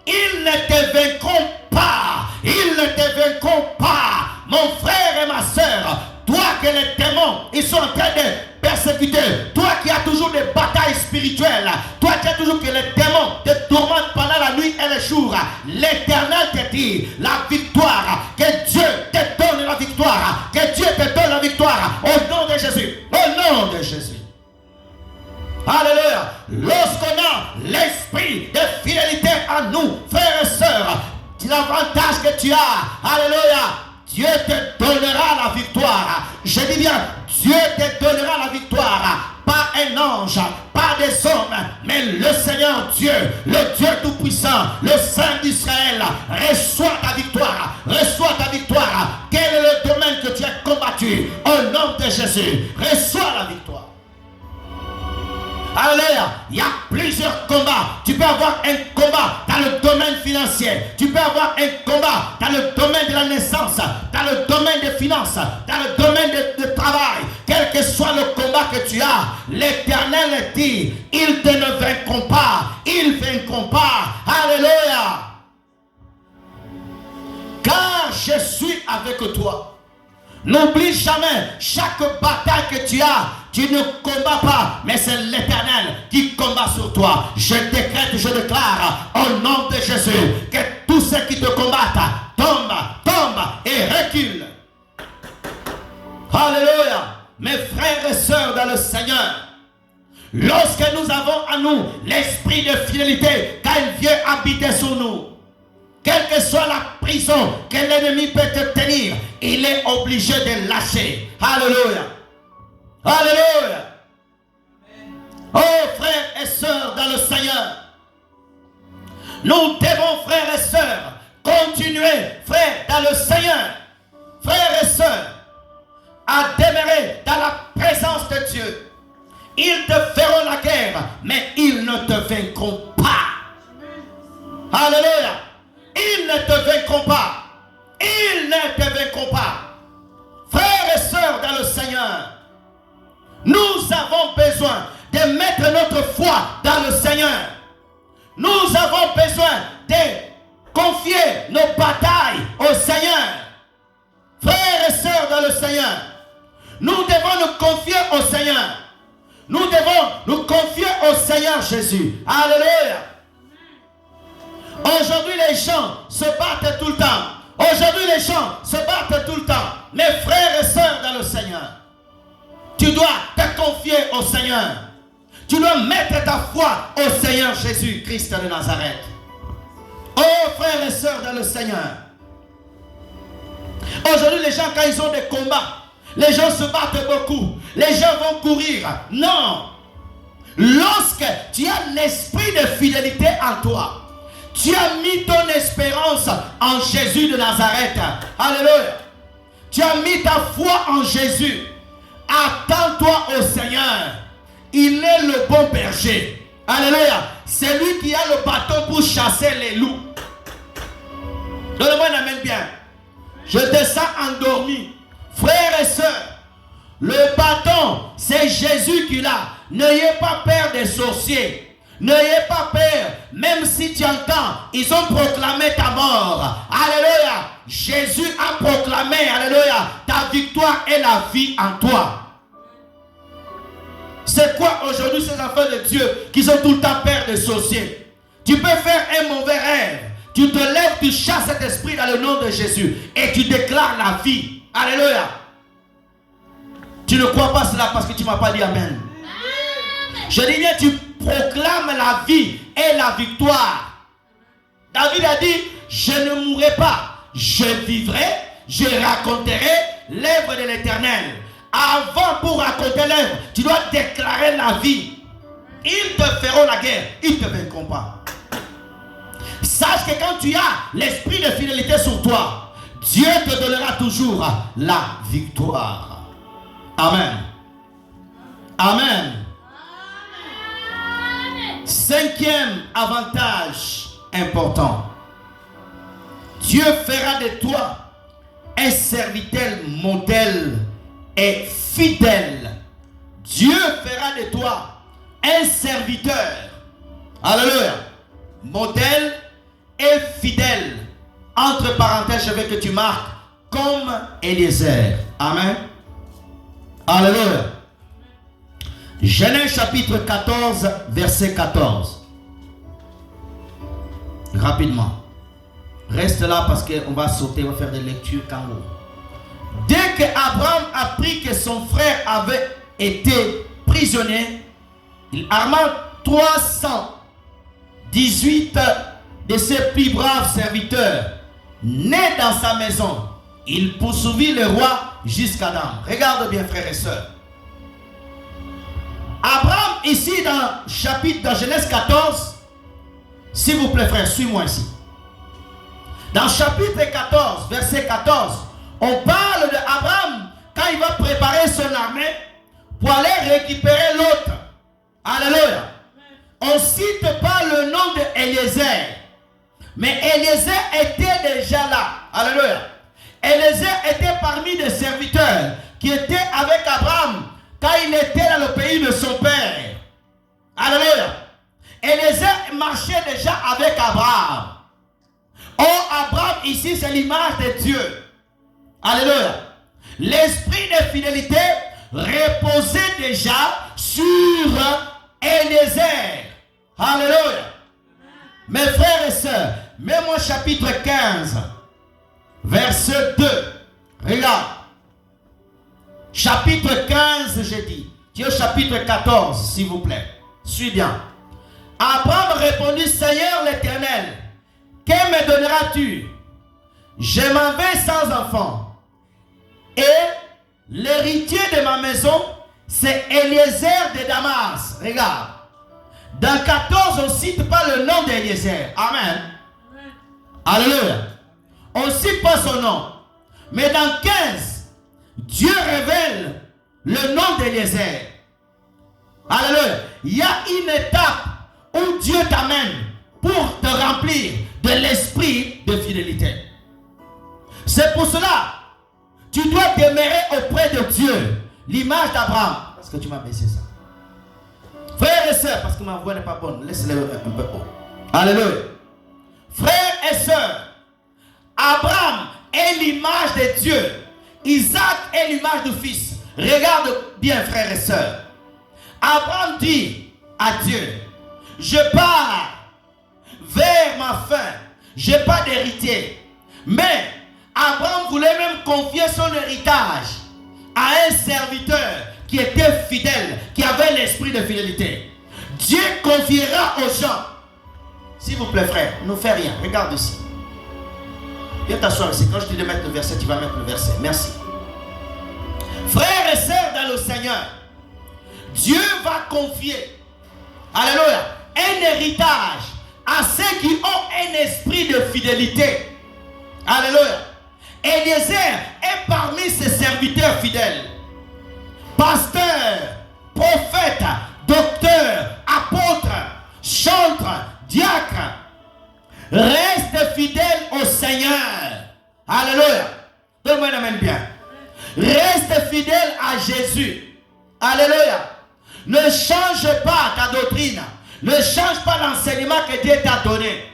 ils ne te vaincront pas. Ils ne te vaincront pas. Mon frère et ma soeur, toi que les démons, ils sont en train de persécuter, toi qui as toujours des batailles spirituelles, toi qui as toujours que les démons te tourmentent pendant la nuit et le jour, l'Éternel te dit la victoire, que Dieu te donne la victoire, que Dieu te donne la victoire au nom de Jésus, au nom de Jésus. Alléluia. Lorsqu'on a l'esprit de fidélité en nous, frères et sœurs, l'avantage que tu as, alléluia, Dieu te donnera la victoire. Je dis bien, Dieu te donnera la victoire. Pas un ange, pas des hommes, mais le Seigneur Dieu, le Dieu Tout-Puissant, le Saint d'Israël. Reçois ta victoire. Reçois ta victoire. Quel est le domaine que tu as combattu? Au nom de Jésus, reçois la victoire. Alléluia. Il y a plusieurs combats. Tu peux avoir un combat dans le domaine domaine financier. Tu peux avoir un combat dans le domaine de la naissance, dans le domaine des finances, dans le domaine de travail. Quel que soit le combat que tu as, l'Éternel dit, ils ne vaincront pas. Ils ne vaincront pas. Alléluia. Car je suis avec toi. N'oublie jamais, chaque bataille que tu as, tu ne combats pas, mais c'est l'Éternel qui combat sur toi. Je décrète, je déclare au nom de Jésus que tous ceux qui te combattent tombent et reculent. Alléluia. Mes frères et sœurs dans le Seigneur, lorsque nous avons en nous l'esprit de fidélité, quand il vient habiter sur nous, quelle que soit la prison que l'ennemi peut te tenir, il est obligé de lâcher. Alléluia. Alléluia. Oh frères et sœurs dans le Seigneur, nous devons, frères et sœurs, continuer, frères, dans le Seigneur, frères et sœurs, à demeurer dans la présence de Dieu. Ils te feront la guerre, mais ils ne te vaincront pas. Alléluia. Ils ne te vaincront pas. Ils ne te vaincront pas. Frères et sœurs dans le Seigneur, nous avons besoin de mettre notre foi dans le Seigneur. Nous avons besoin de confier nos batailles au Seigneur. Frères et sœurs dans le Seigneur, nous devons nous confier au Seigneur. Nous devons nous confier au Seigneur Jésus. Alléluia. Aujourd'hui, les gens se battent tout le temps. Aujourd'hui, les gens se battent tout le temps. Mes frères et sœurs dans le Seigneur, tu dois te confier au Seigneur. Tu dois mettre ta foi au Seigneur Jésus-Christ de Nazareth. Oh, frères et sœurs dans le Seigneur, aujourd'hui, les gens, quand ils ont des combats, les gens se battent beaucoup. Les gens vont courir. Non. Lorsque tu as l'esprit de fidélité en toi, tu as mis ton espérance en Jésus de Nazareth. Alléluia. Tu as mis ta foi en Jésus. Attends-toi au Seigneur. Il est le bon berger. Alléluia. C'est lui qui a le bâton pour chasser les loups. Donnez-moi un amen bien. Je descends endormi. Frères et sœurs, le bâton, c'est Jésus qui l'a. N'ayez pas peur des sorciers. N'ayez pas peur, même si tu entends, ils ont proclamé ta mort. Alléluia. Jésus a proclamé, alléluia, ta victoire et la vie en toi. C'est quoi aujourd'hui ces enfants de Dieu qui sont tout le temps peur des sorciers? Tu peux faire un mauvais rêve. Tu te lèves, tu chasses cet esprit dans le nom de Jésus et tu déclares la vie. Alléluia. Tu ne crois pas cela parce que tu ne m'as pas dit amen. Je dis bien, tu proclames la vie et la victoire. David a dit, je ne mourrai pas, je vivrai, je raconterai l'œuvre de l'Éternel. Avant, pour raconter l'œuvre, tu dois déclarer la vie. Ils te feront la guerre, ils ne te vaincront pas. Sache que quand tu as l'esprit de fidélité sur toi, Dieu te donnera toujours la victoire. Amen. Amen. Cinquième avantage important. Dieu fera de toi un serviteur modèle et fidèle. Dieu fera de toi un serviteur. Alléluia. Modèle et fidèle. Entre parenthèses, je veux que tu marques comme Eliezer. Amen. Alléluia. Genèse chapitre 14, verset 14. Rapidement. Reste là parce qu'on va sauter, on va faire des lectures kangourou. Dès qu'Abraham apprit que son frère avait été prisonnier, il arma 318 de ses plus braves serviteurs nés dans sa maison. Il poursuivit le roi jusqu'à Dan. Regarde bien, frères et sœurs. Abraham, ici dans Genèse 14, s'il vous plaît frère, suis-moi ici. Dans chapitre 14, verset 14, on parle d'Abraham quand il va préparer son armée pour aller récupérer l'autre. Alléluia. On ne cite pas le nom d'Eliezer, Mais Eliezer était déjà là. Alléluia. Eliezer était parmi les serviteurs qui étaient avec Abraham quand il était dans le pays de son père. Alléluia. Eliezer marchait déjà avec Abraham. Or, Abraham ici, c'est l'image de Dieu. Alléluia. L'esprit de fidélité reposait déjà sur Eliezer. Alléluia. Mes frères et sœurs, mets-moi chapitre 15, verset 2. Regarde. Chapitre 15, j'ai dit. Tu es au chapitre 14, s'il vous plaît. Suis bien. Abraham répondit, Seigneur l'Éternel, que me donneras-tu? Je m'en vais sans enfant. Et l'héritier de ma maison, c'est Eliezer de Damas. Regarde. Dans 14, on ne cite pas le nom d'Eliezer. Amen. Alléluia. On ne cite pas son nom. Mais dans 15, Dieu révèle le nom d'Eliezer. Alléluia. Il y a une étape où Dieu t'amène pour te remplir de l'esprit de fidélité. C'est pour cela tu dois demeurer auprès de Dieu. L'image d'Abraham. Parce que tu m'as baissé ça. Frères et sœurs, parce que ma voix n'est pas bonne, laisse-le un peu haut. Alléluia. Frères et sœurs, Abraham est l'image de Dieu. Isaac est l'image du Fils. Regarde bien, frères et sœurs. Abraham dit à Dieu, je pars vers ma fin. Je n'ai pas d'héritier. Mais Abraham voulait même confier son héritage à un serviteur qui était fidèle, qui avait l'esprit de fidélité. Dieu confiera aux gens. S'il vous plaît, frère, ne fais rien. Regarde ici. Viens t'asseoir ici. Quand je te dis de mettre le verset, tu vas mettre le verset. Merci. Frères et sœurs dans le Seigneur, Dieu va confier, alléluia, un héritage à ceux qui ont un esprit de fidélité. Alléluia. Eliezer est parmi ses serviteurs fidèles. Pasteur, prophète, docteur, apôtre, chantre, diacre. Reste fidèle au Seigneur. Alléluia. Donne-moi une amen bien. Reste fidèle à Jésus. Alléluia. Ne change pas ta doctrine. Ne change pas l'enseignement que Dieu t'a donné.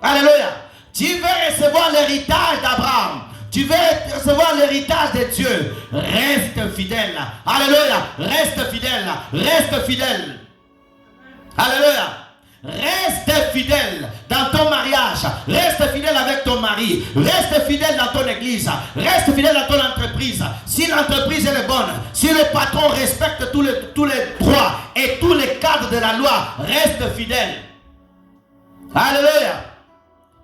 Alléluia. Tu veux recevoir l'héritage d'Abraham. Tu veux recevoir l'héritage de Dieu. Reste fidèle. Alléluia. Reste fidèle. Reste fidèle. Alléluia. Reste fidèle dans ton mariage. Reste fidèle avec ton mari. Reste fidèle dans ton église. Reste fidèle dans ton entreprise. Si l'entreprise est bonne, si le patron respecte tous les droits et tous les cadres de la loi, reste fidèle. Alléluia.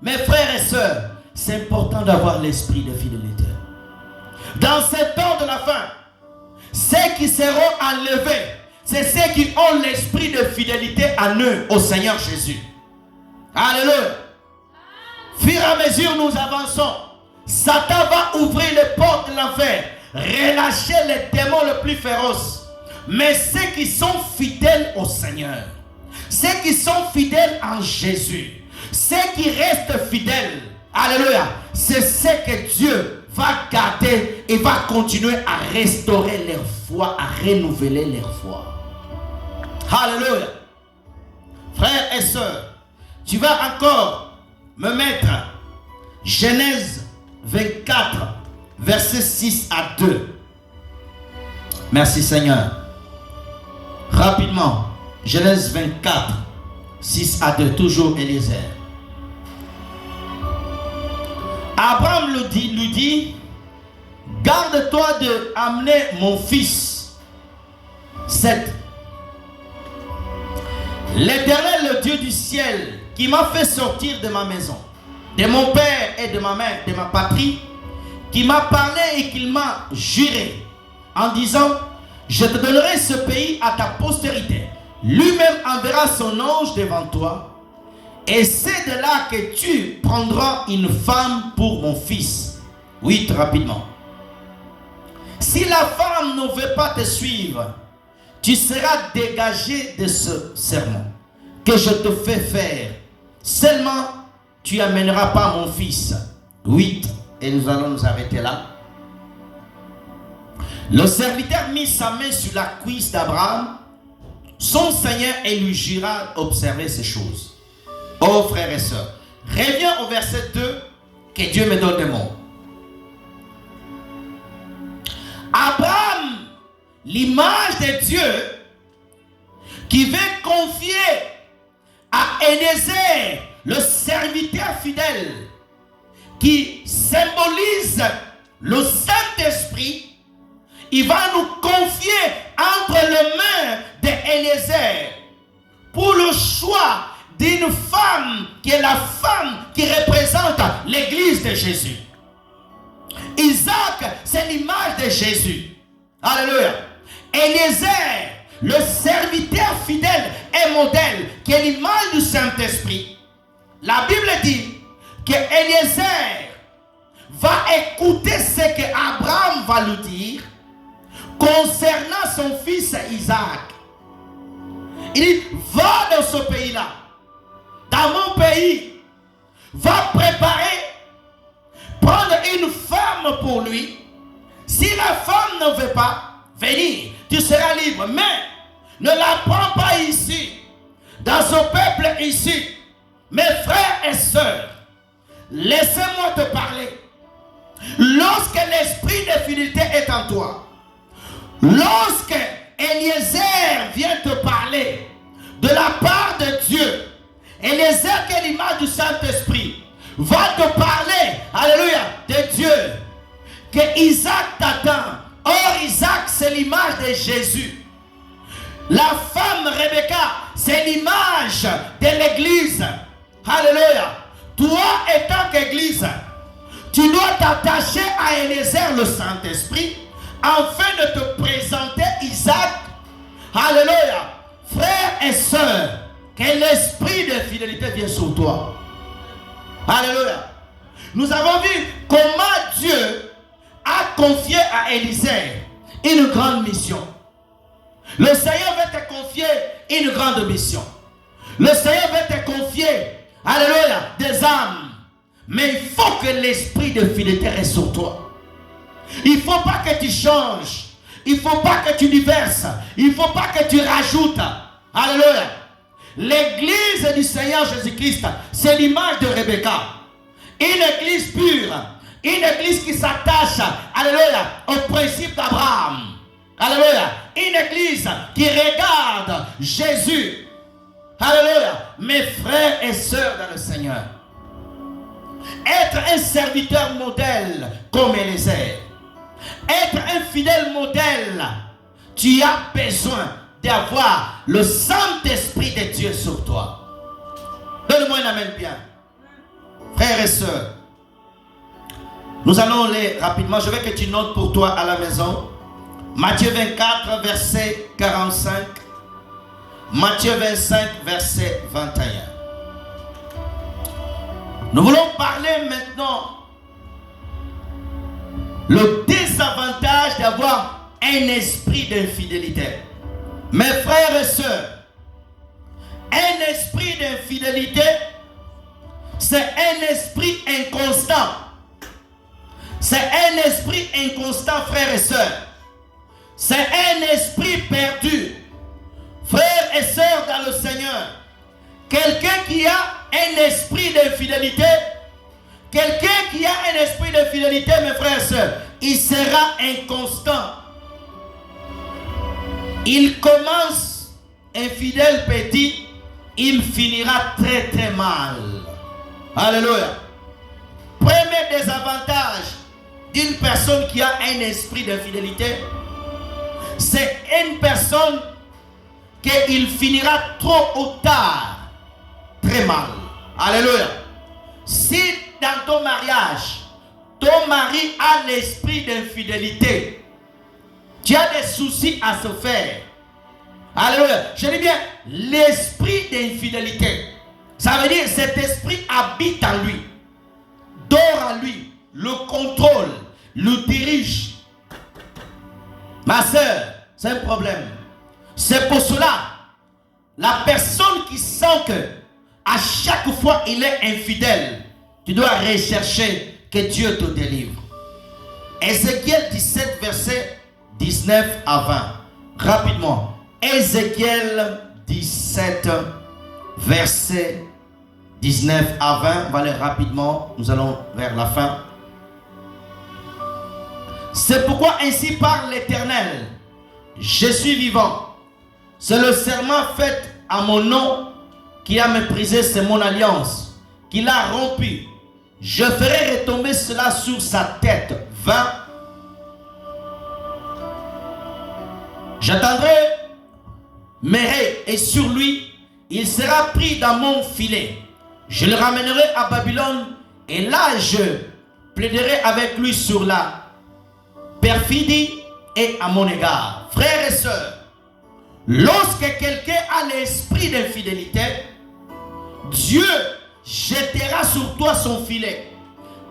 Mes frères et sœurs, c'est important d'avoir l'esprit de fidélité. Dans ce temps de la fin, ceux qui seront enlevés, c'est ceux qui ont l'esprit de fidélité en eux au Seigneur Jésus. Alléluia. Fur et à mesure nous avançons, Satan va ouvrir les portes de l'enfer, relâcher les démons les plus féroces. Mais ceux qui sont fidèles au Seigneur, ceux qui sont fidèles en Jésus, ceux qui restent fidèles, alléluia, c'est ce que Dieu va garder et va continuer à restaurer leur foi, à renouveler leur foi. Alléluia. Frères et sœurs, tu vas encore me mettre Genèse 24, versets 6 à 2. Merci Seigneur. Rapidement, Genèse 24, 6 à 2, toujours Eliezer. Abraham lui dit, garde-toi de amener mon fils. 7. L'Éternel, le Dieu du ciel, qui m'a fait sortir de ma maison, de mon père et de ma mère, de ma patrie, qui m'a parlé et qui m'a juré, en disant, je te donnerai ce pays à ta postérité. Lui-même enverra son ange devant toi, et c'est de là que tu prendras une femme pour mon fils. 8, rapidement. Si la femme ne veut pas te suivre, tu seras dégagé de ce serment que je te fais faire. Seulement, tu amèneras pas mon fils. 8. Et nous allons nous arrêter là. Le serviteur mit sa main sur la cuisse d'Abraham, son Seigneur, et lui jura d'observer ces choses. Oh frères et sœurs, reviens au verset 2, que Dieu me donne des mots. Abraham, l'image de Dieu, qui veut confier à Éléazar, le serviteur fidèle, qui symbolise le Saint-Esprit, il va nous confier entre les mains d'Éléazar pour le choix d'une femme qui est la femme qui représente l'église de Jésus. Isaac, c'est l'image de Jésus. Alléluia. Éléazar, le serviteur fidèle et modèle, qui est l'image du Saint-Esprit. La Bible dit que Éléazar va écouter ce que Abraham va lui dire concernant son fils Isaac. Il dit, va dans ce pays-là, dans mon pays, va préparer, prendre une femme pour lui. Si la femme ne veut pas venir, tu seras libre. Mais ne la prends pas ici, dans ce peuple ici. Mes frères et sœurs, laissez-moi te parler. Lorsque l'esprit de fidélité est en toi, lorsque Éléazar vient te parler de la part de Dieu, Éléazar, qui est l'image du Saint-Esprit, va te parler, alléluia, de Dieu, que Isaac t'attend. Or, Isaac, c'est l'image de Jésus. La femme Rebecca, c'est l'image de l'église. Alléluia. Toi, étant qu'église, tu dois t'attacher à Éléazar, le Saint-Esprit, afin de te présenter Isaac. Alléluia. Frères et sœurs, que l'esprit de fidélité vienne sur toi. Alléluia. Nous avons vu comment Dieu a confié à Éléazar une grande mission. Le Seigneur veut te confier une grande mission. Le Seigneur veut te confier, alléluia, des âmes. Mais il faut que l'esprit de fidélité reste sur toi. Il ne faut pas que tu changes. Il ne faut pas que tu diverses. Il ne faut pas que tu rajoutes. Alléluia. L'église du Seigneur Jésus-Christ, c'est l'image de Rebecca. Une église pure. Une église qui s'attache, alléluia, au principe d'Abraham. Alléluia. Une église qui regarde Jésus. Alléluia. Mes frères et sœurs dans le Seigneur. Être un serviteur modèle comme Éléazar. Être un fidèle modèle. Tu as besoin d'avoir le Saint-Esprit de Dieu sur toi. Donne-moi un amen bien. Frères et sœurs, nous allons lire rapidement. Je veux que tu notes pour toi à la maison. Matthieu 24, verset 45. Matthieu 25, verset 21. Nous voulons parler maintenant le désavantage d'avoir un esprit d'infidélité. Mes frères et sœurs, un esprit d'infidélité, c'est un esprit inconstant. C'est un esprit inconstant, frères et sœurs. C'est un esprit perdu. Frères et sœurs dans le Seigneur, quelqu'un qui a un esprit d'infidélité, quelqu'un qui a un esprit d'infidélité, mes frères et sœurs, il sera inconstant. Il commence infidèle petit, il finira très très mal. Alléluia. Premier désavantage d'une personne qui a un esprit d'infidélité, c'est une personne qu'il finira trop ou tard très mal. Alléluia. Si dans ton mariage, ton mari a l'esprit d'infidélité, tu as des soucis à se faire. Alléluia. Je dis bien l'esprit d'infidélité. Ça veut dire cet esprit habite en lui, dort en lui, le contrôle, le dirige. Ma soeur, c'est un problème. C'est pour cela, la personne qui sent que à chaque fois il est infidèle, tu dois rechercher que Dieu te délivre. Ézéchiel 17, verset 19 à 20. Rapidement. Ézéchiel 17, verset 19 à 20. On va aller rapidement. Nous allons vers la fin. C'est pourquoi ainsi parle l'Éternel. Je suis vivant. C'est le serment fait à mon nom qui a méprisé, c'est mon alliance, qu'il a rompu. Je ferai retomber cela sur sa tête. 20. J'attendrai Méré et sur lui, il sera pris dans mon filet. Je le ramènerai à Babylone et là je plaiderai avec lui sur la perfidie et à mon égard. Frères et sœurs, lorsque quelqu'un a l'esprit d'infidélité, Dieu jettera sur toi son filet.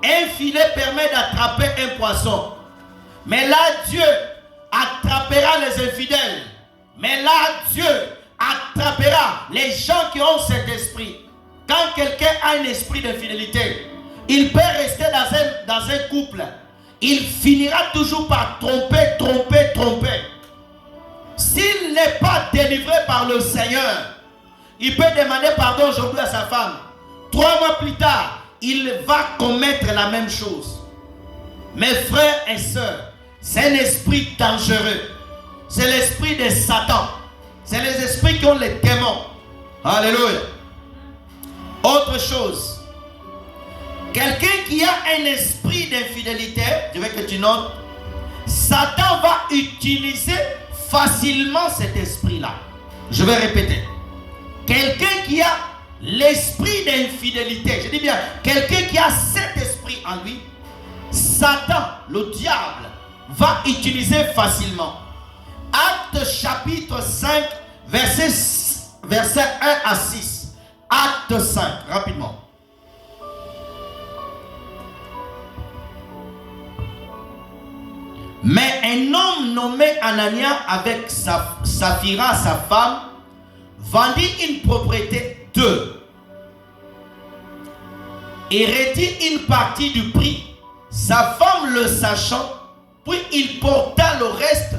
Un filet permet d'attraper un poisson. Mais là, Dieu attrapera les infidèles. Mais là, Dieu attrapera les gens qui ont cet esprit. Quand quelqu'un a un esprit d'infidélité, il peut rester dans un couple. Il finira toujours par tromper. S'il n'est pas délivré par le Seigneur, il peut demander pardon aujourd'hui à sa femme. 3 mois plus tard, il va commettre la même chose. Mes frères et sœurs, c'est un esprit dangereux. C'est l'esprit de Satan. C'est les esprits qui ont les démons. Alléluia. Autre chose. Quelqu'un qui a un esprit d'infidélité, je veux que tu notes, Satan va utiliser facilement cet esprit-là. Je vais répéter. Quelqu'un qui a l'esprit d'infidélité, je dis bien, quelqu'un qui a cet esprit en lui, Satan, le diable, va utiliser facilement. Acte chapitre 5, verset 1 à 6. Acte 5, rapidement. Mais un homme nommé Anania avec Saphira, sa femme, vendit une propriété d'eux et retint une partie du prix. Sa femme le sachant, puis il porta le reste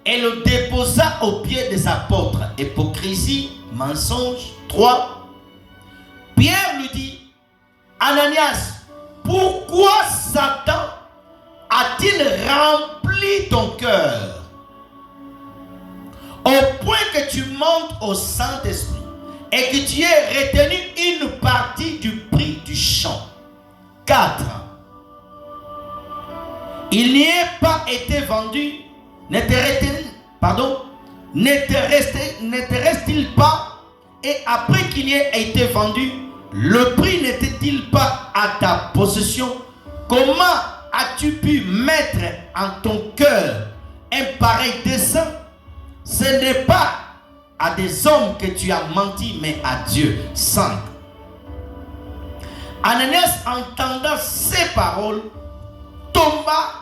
et le déposa aux pieds des apôtres. Hypocrisie, mensonge. 3. Pierre lui dit, Ananias, pourquoi Satan a-t-il rempli ton cœur au point que tu montes au Saint-Esprit et que tu aies retenu une partie du prix du champ? 4. Il n'y ait pas été vendu, ne te reste-t-il pas, et après qu'il y ait été vendu, le prix n'était-il pas à ta possession? Comment as-tu pu mettre en ton cœur un pareil dessein? Ce n'est pas à des hommes que tu as menti, mais à Dieu. 5. Ananias, entendant ces paroles, tomba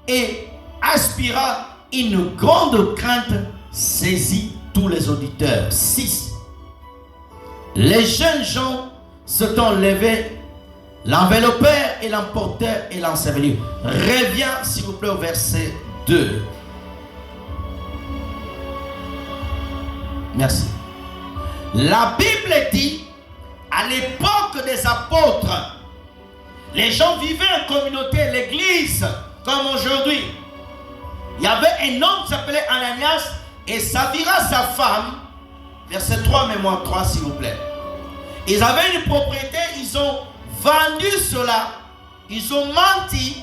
et aspira une grande crainte, saisit tous les auditeurs. 6. Les jeunes gens se sont levés, l'enveloppèrent et l'emportèrent et l'ensevelirent. Reviens s'il vous plaît au verset 2. Merci. La Bible dit, à l'époque des apôtres, les gens vivaient en communauté, l'église, comme aujourd'hui. Il y avait un homme qui s'appelait Ananias et Saphira, sa femme. Verset 3, mémoire 3, s'il vous plaît. Ils avaient une propriété, ils ont vendu cela, ils ont menti.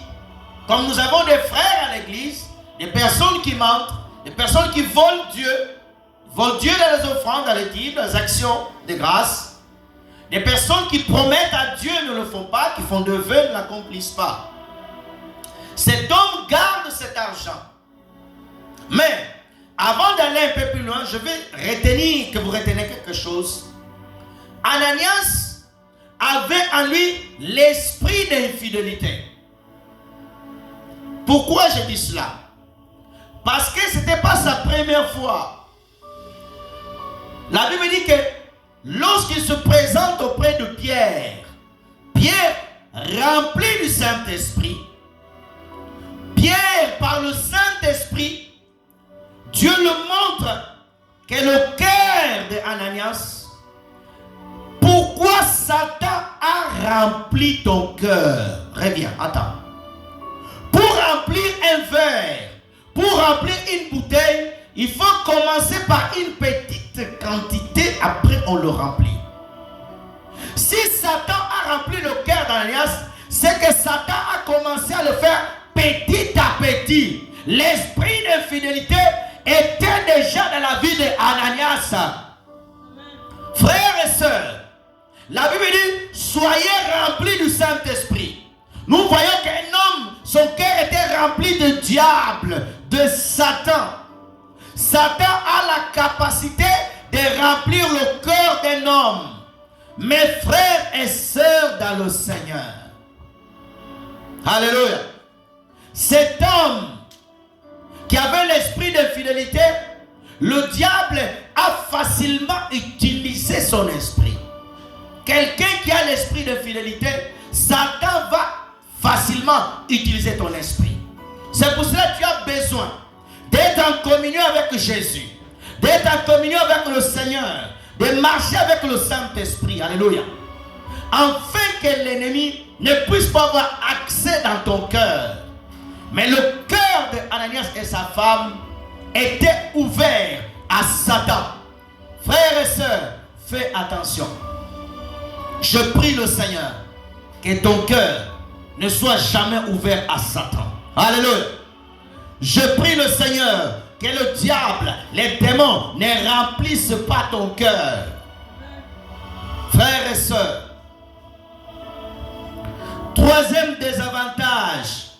Comme nous avons des frères à l'église, des personnes qui mentent, des personnes qui volent Dieu dans les offrandes, dans les dîmes, dans les actions de grâce. Des personnes qui promettent à Dieu ne le font pas, qui font de vœux ne l'accomplissent pas. Cet homme garde cet argent. Mais, avant d'aller un peu plus loin, je vais retenir que vous retenez quelque chose. Ananias avait en lui l'esprit d'infidélité. Pourquoi je dis cela? Parce que ce n'était pas sa première fois. La Bible dit que lorsqu'il se présente auprès de Pierre, Pierre, rempli du Saint-Esprit, Pierre, par le Saint-Esprit, Dieu le montre que le cœur d'Ananias, pourquoi Satan a rempli ton cœur? Reviens, attends. Pour remplir un verre, pour remplir une bouteille, il faut commencer par une petite quantité, après on le remplit. Si Satan a rempli le cœur d'Ananias, c'est que Satan a commencé à le faire petit à petit. L'esprit d'infidélité était déjà dans la vie d'Ananias. Frères et sœurs, la Bible dit, soyez remplis du Saint-Esprit. Nous voyons qu'un homme, son cœur était rempli de diable, de Satan. Satan a la capacité de remplir le cœur d'un homme. Mes frères et sœurs dans le Seigneur. Alléluia. Cet homme qui avait l'esprit d'infidélité, le diable a facilement utilisé son esprit. Quelqu'un qui a l'esprit d'infidélité, Satan va facilement utiliser ton esprit. C'est pour cela que tu as besoin d'être en communion avec Jésus, d'être en communion avec le Seigneur, de marcher avec le Saint-Esprit. Alléluia. Afin que l'ennemi ne puisse pas avoir accès dans ton cœur. Mais le cœur d'Ananias et sa femme était ouvert à Satan. Frères et sœurs, fais attention. Je prie le Seigneur que ton cœur ne soit jamais ouvert à Satan. Alléluia. Je prie le Seigneur que le diable, les démons ne remplissent pas ton cœur. Frères et sœurs, troisième désavantage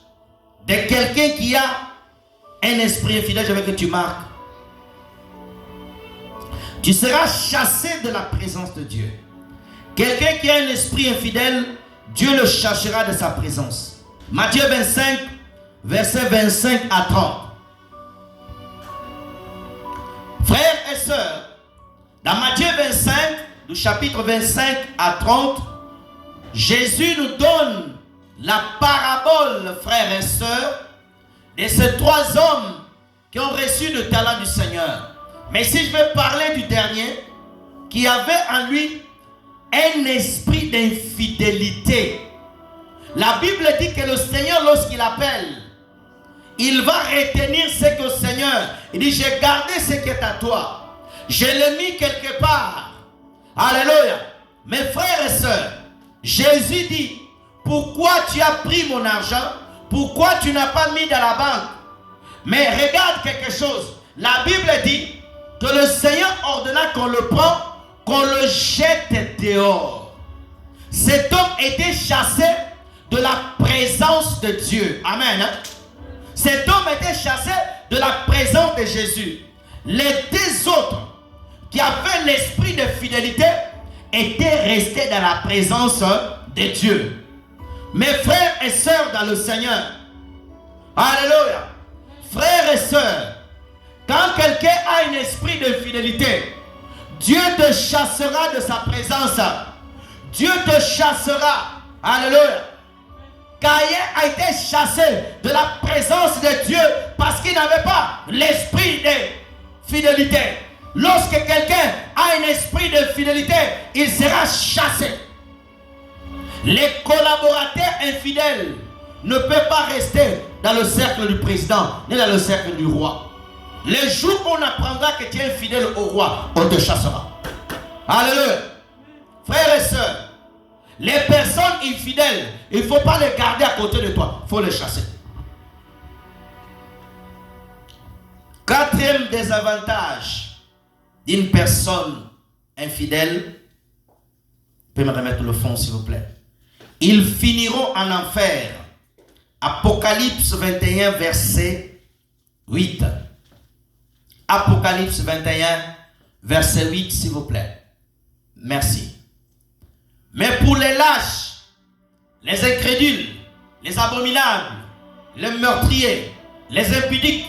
de quelqu'un qui a un esprit infidèle, je veux que tu marques. Tu seras chassé de la présence de Dieu. Quelqu'un qui a un esprit infidèle, Dieu le chassera de sa présence. Matthieu 25, versets 25 à 30. Frères et sœurs, dans Matthieu 25, du chapitre 25 à 30, Jésus nous donne la parabole, frères et sœurs, de ces trois hommes qui ont reçu le talent du Seigneur. Mais si je vais parler du dernier, qui avait en lui un esprit d'infidélité. La Bible dit que le Seigneur, lorsqu'il appelle, il va retenir ce que le Seigneur, il dit, j'ai gardé ce qui est à toi. Je l'ai mis quelque part. Alléluia. Mes frères et sœurs, Jésus dit, pourquoi tu as pris mon argent? Pourquoi tu n'as pas mis dans la banque? Mais regarde quelque chose. La Bible dit que le Seigneur ordonna qu'on le prend, qu'on le jette dehors. Cet homme était chassé de la présence de Dieu. Amen. Cet homme était chassé de la présence de Jésus. Les deux autres qui avaient l'esprit de fidélité étaient restés dans la présence de Dieu. Mes frères et sœurs dans le Seigneur, alléluia, frères et sœurs, quand quelqu'un a un esprit de fidélité, Dieu te chassera de sa présence. Dieu te chassera. Alléluia. Caïn a été chassé de la présence de Dieu parce qu'il n'avait pas l'esprit de fidélité. Lorsque quelqu'un a un esprit de fidélité, il sera chassé. Les collaborateurs infidèles ne peuvent pas rester dans le cercle du président ni dans le cercle du roi. Le jour où on apprendra que tu es fidèle au roi, on te chassera. Alléluia. Frères et sœurs, les personnes infidèles, il ne faut pas les garder à côté de toi, il faut les chasser. Quatrième désavantage d'une personne infidèle, vous pouvez me remettre le fond s'il vous plaît. Ils finiront en enfer. Apocalypse 21, verset 8. Apocalypse 21, verset 8, s'il vous plaît. Merci. Mais pour les lâches, les incrédules, les abominables, les meurtriers, les impudiques,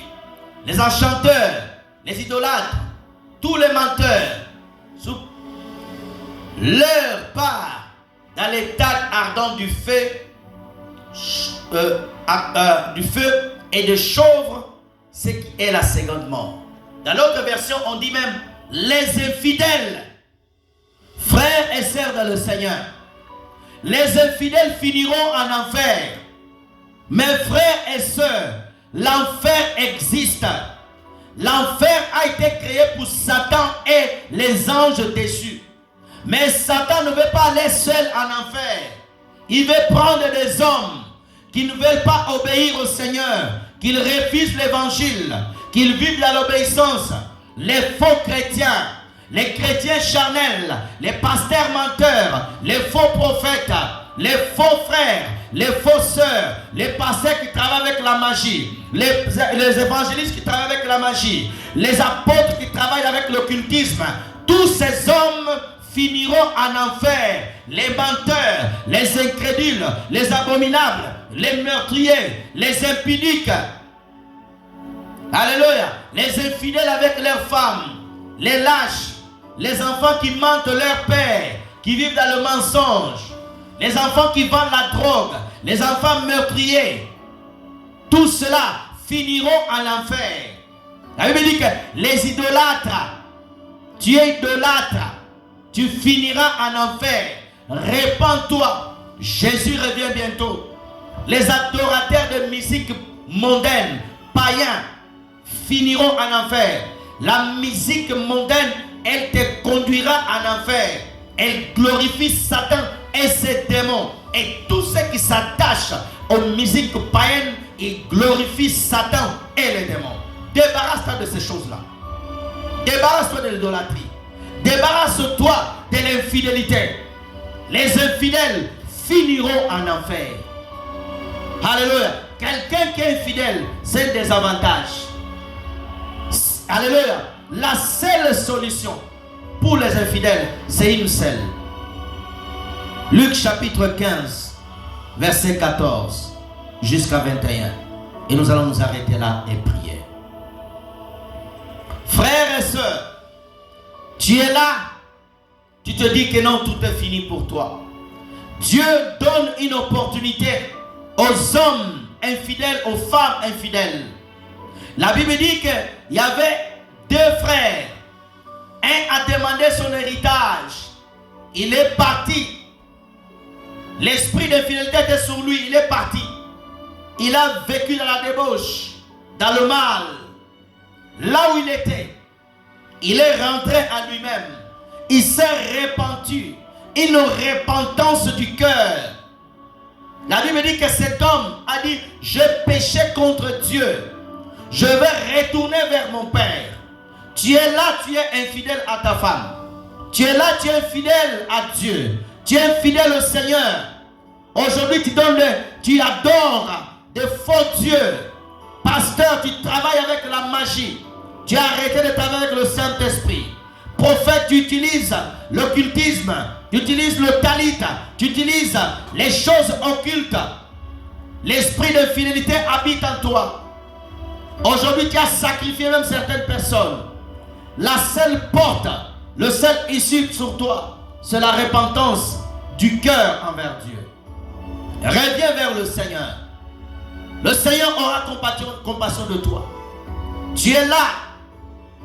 les enchanteurs, les idolâtres, tous les menteurs, leur part dans l'état ardent du feu, et de chauvre, ce qui est la seconde mort. Dans l'autre version, on dit même les infidèles, frères et sœurs dans le Seigneur. Les infidèles finiront en enfer. Mes frères et sœurs, l'enfer existe. L'enfer a été créé pour Satan et les anges déchus. Mais Satan ne veut pas aller seul en enfer. Il veut prendre des hommes qui ne veulent pas obéir au Seigneur, qu'ils refusent l'évangile, qu'ils vivent dans l'obéissance. Les faux chrétiens, les chrétiens charnels, les pasteurs menteurs, les faux prophètes, les faux frères, les faux sœurs, les pasteurs qui travaillent avec la magie, les évangélistes qui travaillent avec la magie, les apôtres qui travaillent avec l'occultisme, tous ces hommes finiront en enfer. Les menteurs, les incrédules, les abominables, les meurtriers, les impudiques, alléluia, les infidèles avec leurs femmes, les lâches, les enfants qui mentent leur père, qui vivent dans le mensonge, les enfants qui vendent la drogue, les enfants meurtriers, tout cela finiront en enfer. La Bible dit que les idolâtres, tu es idolâtre, tu finiras en enfer. Répands-toi, Jésus revient bientôt. Les adorateurs de musique mondaine, païens, finiront en enfer. La musique mondaine, elle te conduira en enfer. Elle glorifie Satan et ses démons. Et tous ceux qui s'attachent aux musiques païennes, ils glorifient Satan et les démons. Débarrasse-toi de ces choses-là. Débarrasse-toi de l'idolâtrie. Débarrasse-toi de l'infidélité. Les infidèles finiront en enfer. Alléluia. Quelqu'un qui est infidèle, c'est des avantages. Alléluia. La seule solution pour les infidèles, c'est une seule. Luc chapitre 15, verset 14 jusqu'à 21. Et nous allons nous arrêter là et prier. Frères et sœurs, tu es là, tu te dis que non, tout est fini pour toi. Dieu donne une opportunité aux hommes infidèles, aux femmes infidèles. La Bible dit qu'il y avait deux frères. Un a demandé son héritage. Il est parti. L'esprit d'infidélité était sur lui. Il est parti. Il a vécu dans la débauche, dans le mal. Là où il était, il est rentré à lui-même. Il s'est repenti. Une repentance du cœur. La Bible dit que cet homme a dit: j'ai péché contre Dieu. Je vais retourner vers mon Père. Tu es là, tu es infidèle à ta femme. Tu es là, tu es infidèle à Dieu. Tu es infidèle au Seigneur. Aujourd'hui, tu adores de faux dieux. Pasteur, tu travailles avec la magie. Tu as arrêté de travailler avec le Saint-Esprit. Prophète, tu utilises l'occultisme. Tu utilises le talit. Tu utilises les choses occultes. L'esprit de fidélité habite en toi. Aujourd'hui, tu as sacrifié même certaines personnes. La seule porte, le seul issue sur toi, c'est la repentance du cœur envers Dieu. Reviens vers le Seigneur. Le Seigneur aura compassion de toi. Tu es là.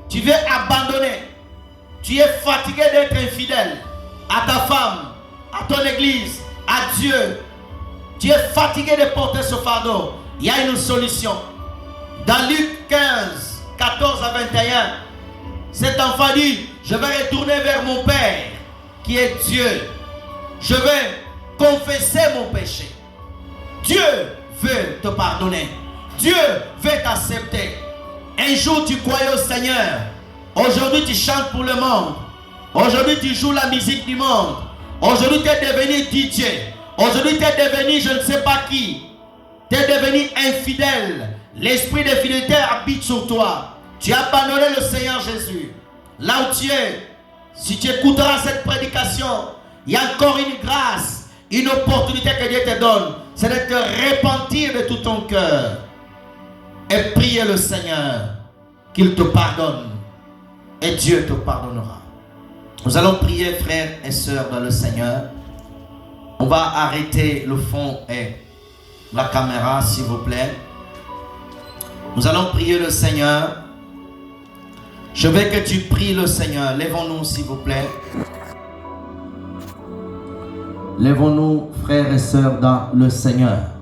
Tu veux abandonner. Tu es fatigué d'être infidèle à ta femme, à ton église, à Dieu. Tu es fatigué de porter ce fardeau. Il y a une solution. Dans Luc 15, 14 à 21, cet enfant dit: je vais retourner vers mon Père qui est Dieu. Je vais confesser mon péché. Dieu veut te pardonner. Dieu veut t'accepter. Un jour tu croyais au Seigneur. Aujourd'hui tu chantes pour le monde. Aujourd'hui tu joues la musique du monde. Aujourd'hui tu es devenu DJ. Aujourd'hui tu es devenu je ne sais pas qui. Tu es devenu infidèle. L'esprit de fidélité habite sur toi. Tu as abandonné le Seigneur Jésus. Là où tu es, si tu écouteras cette prédication, il y a encore une grâce, une opportunité que Dieu te donne. C'est de te repentir de tout ton cœur et prier le Seigneur qu'il te pardonne. Et Dieu te pardonnera. Nous allons prier, frères et sœurs, dans le Seigneur. On va arrêter le fond et la caméra, s'il vous plaît. Nous allons prier le Seigneur. Je veux que tu pries le Seigneur. Lèvons-nous, s'il vous plaît. Lèvons-nous, frères et sœurs, dans le Seigneur.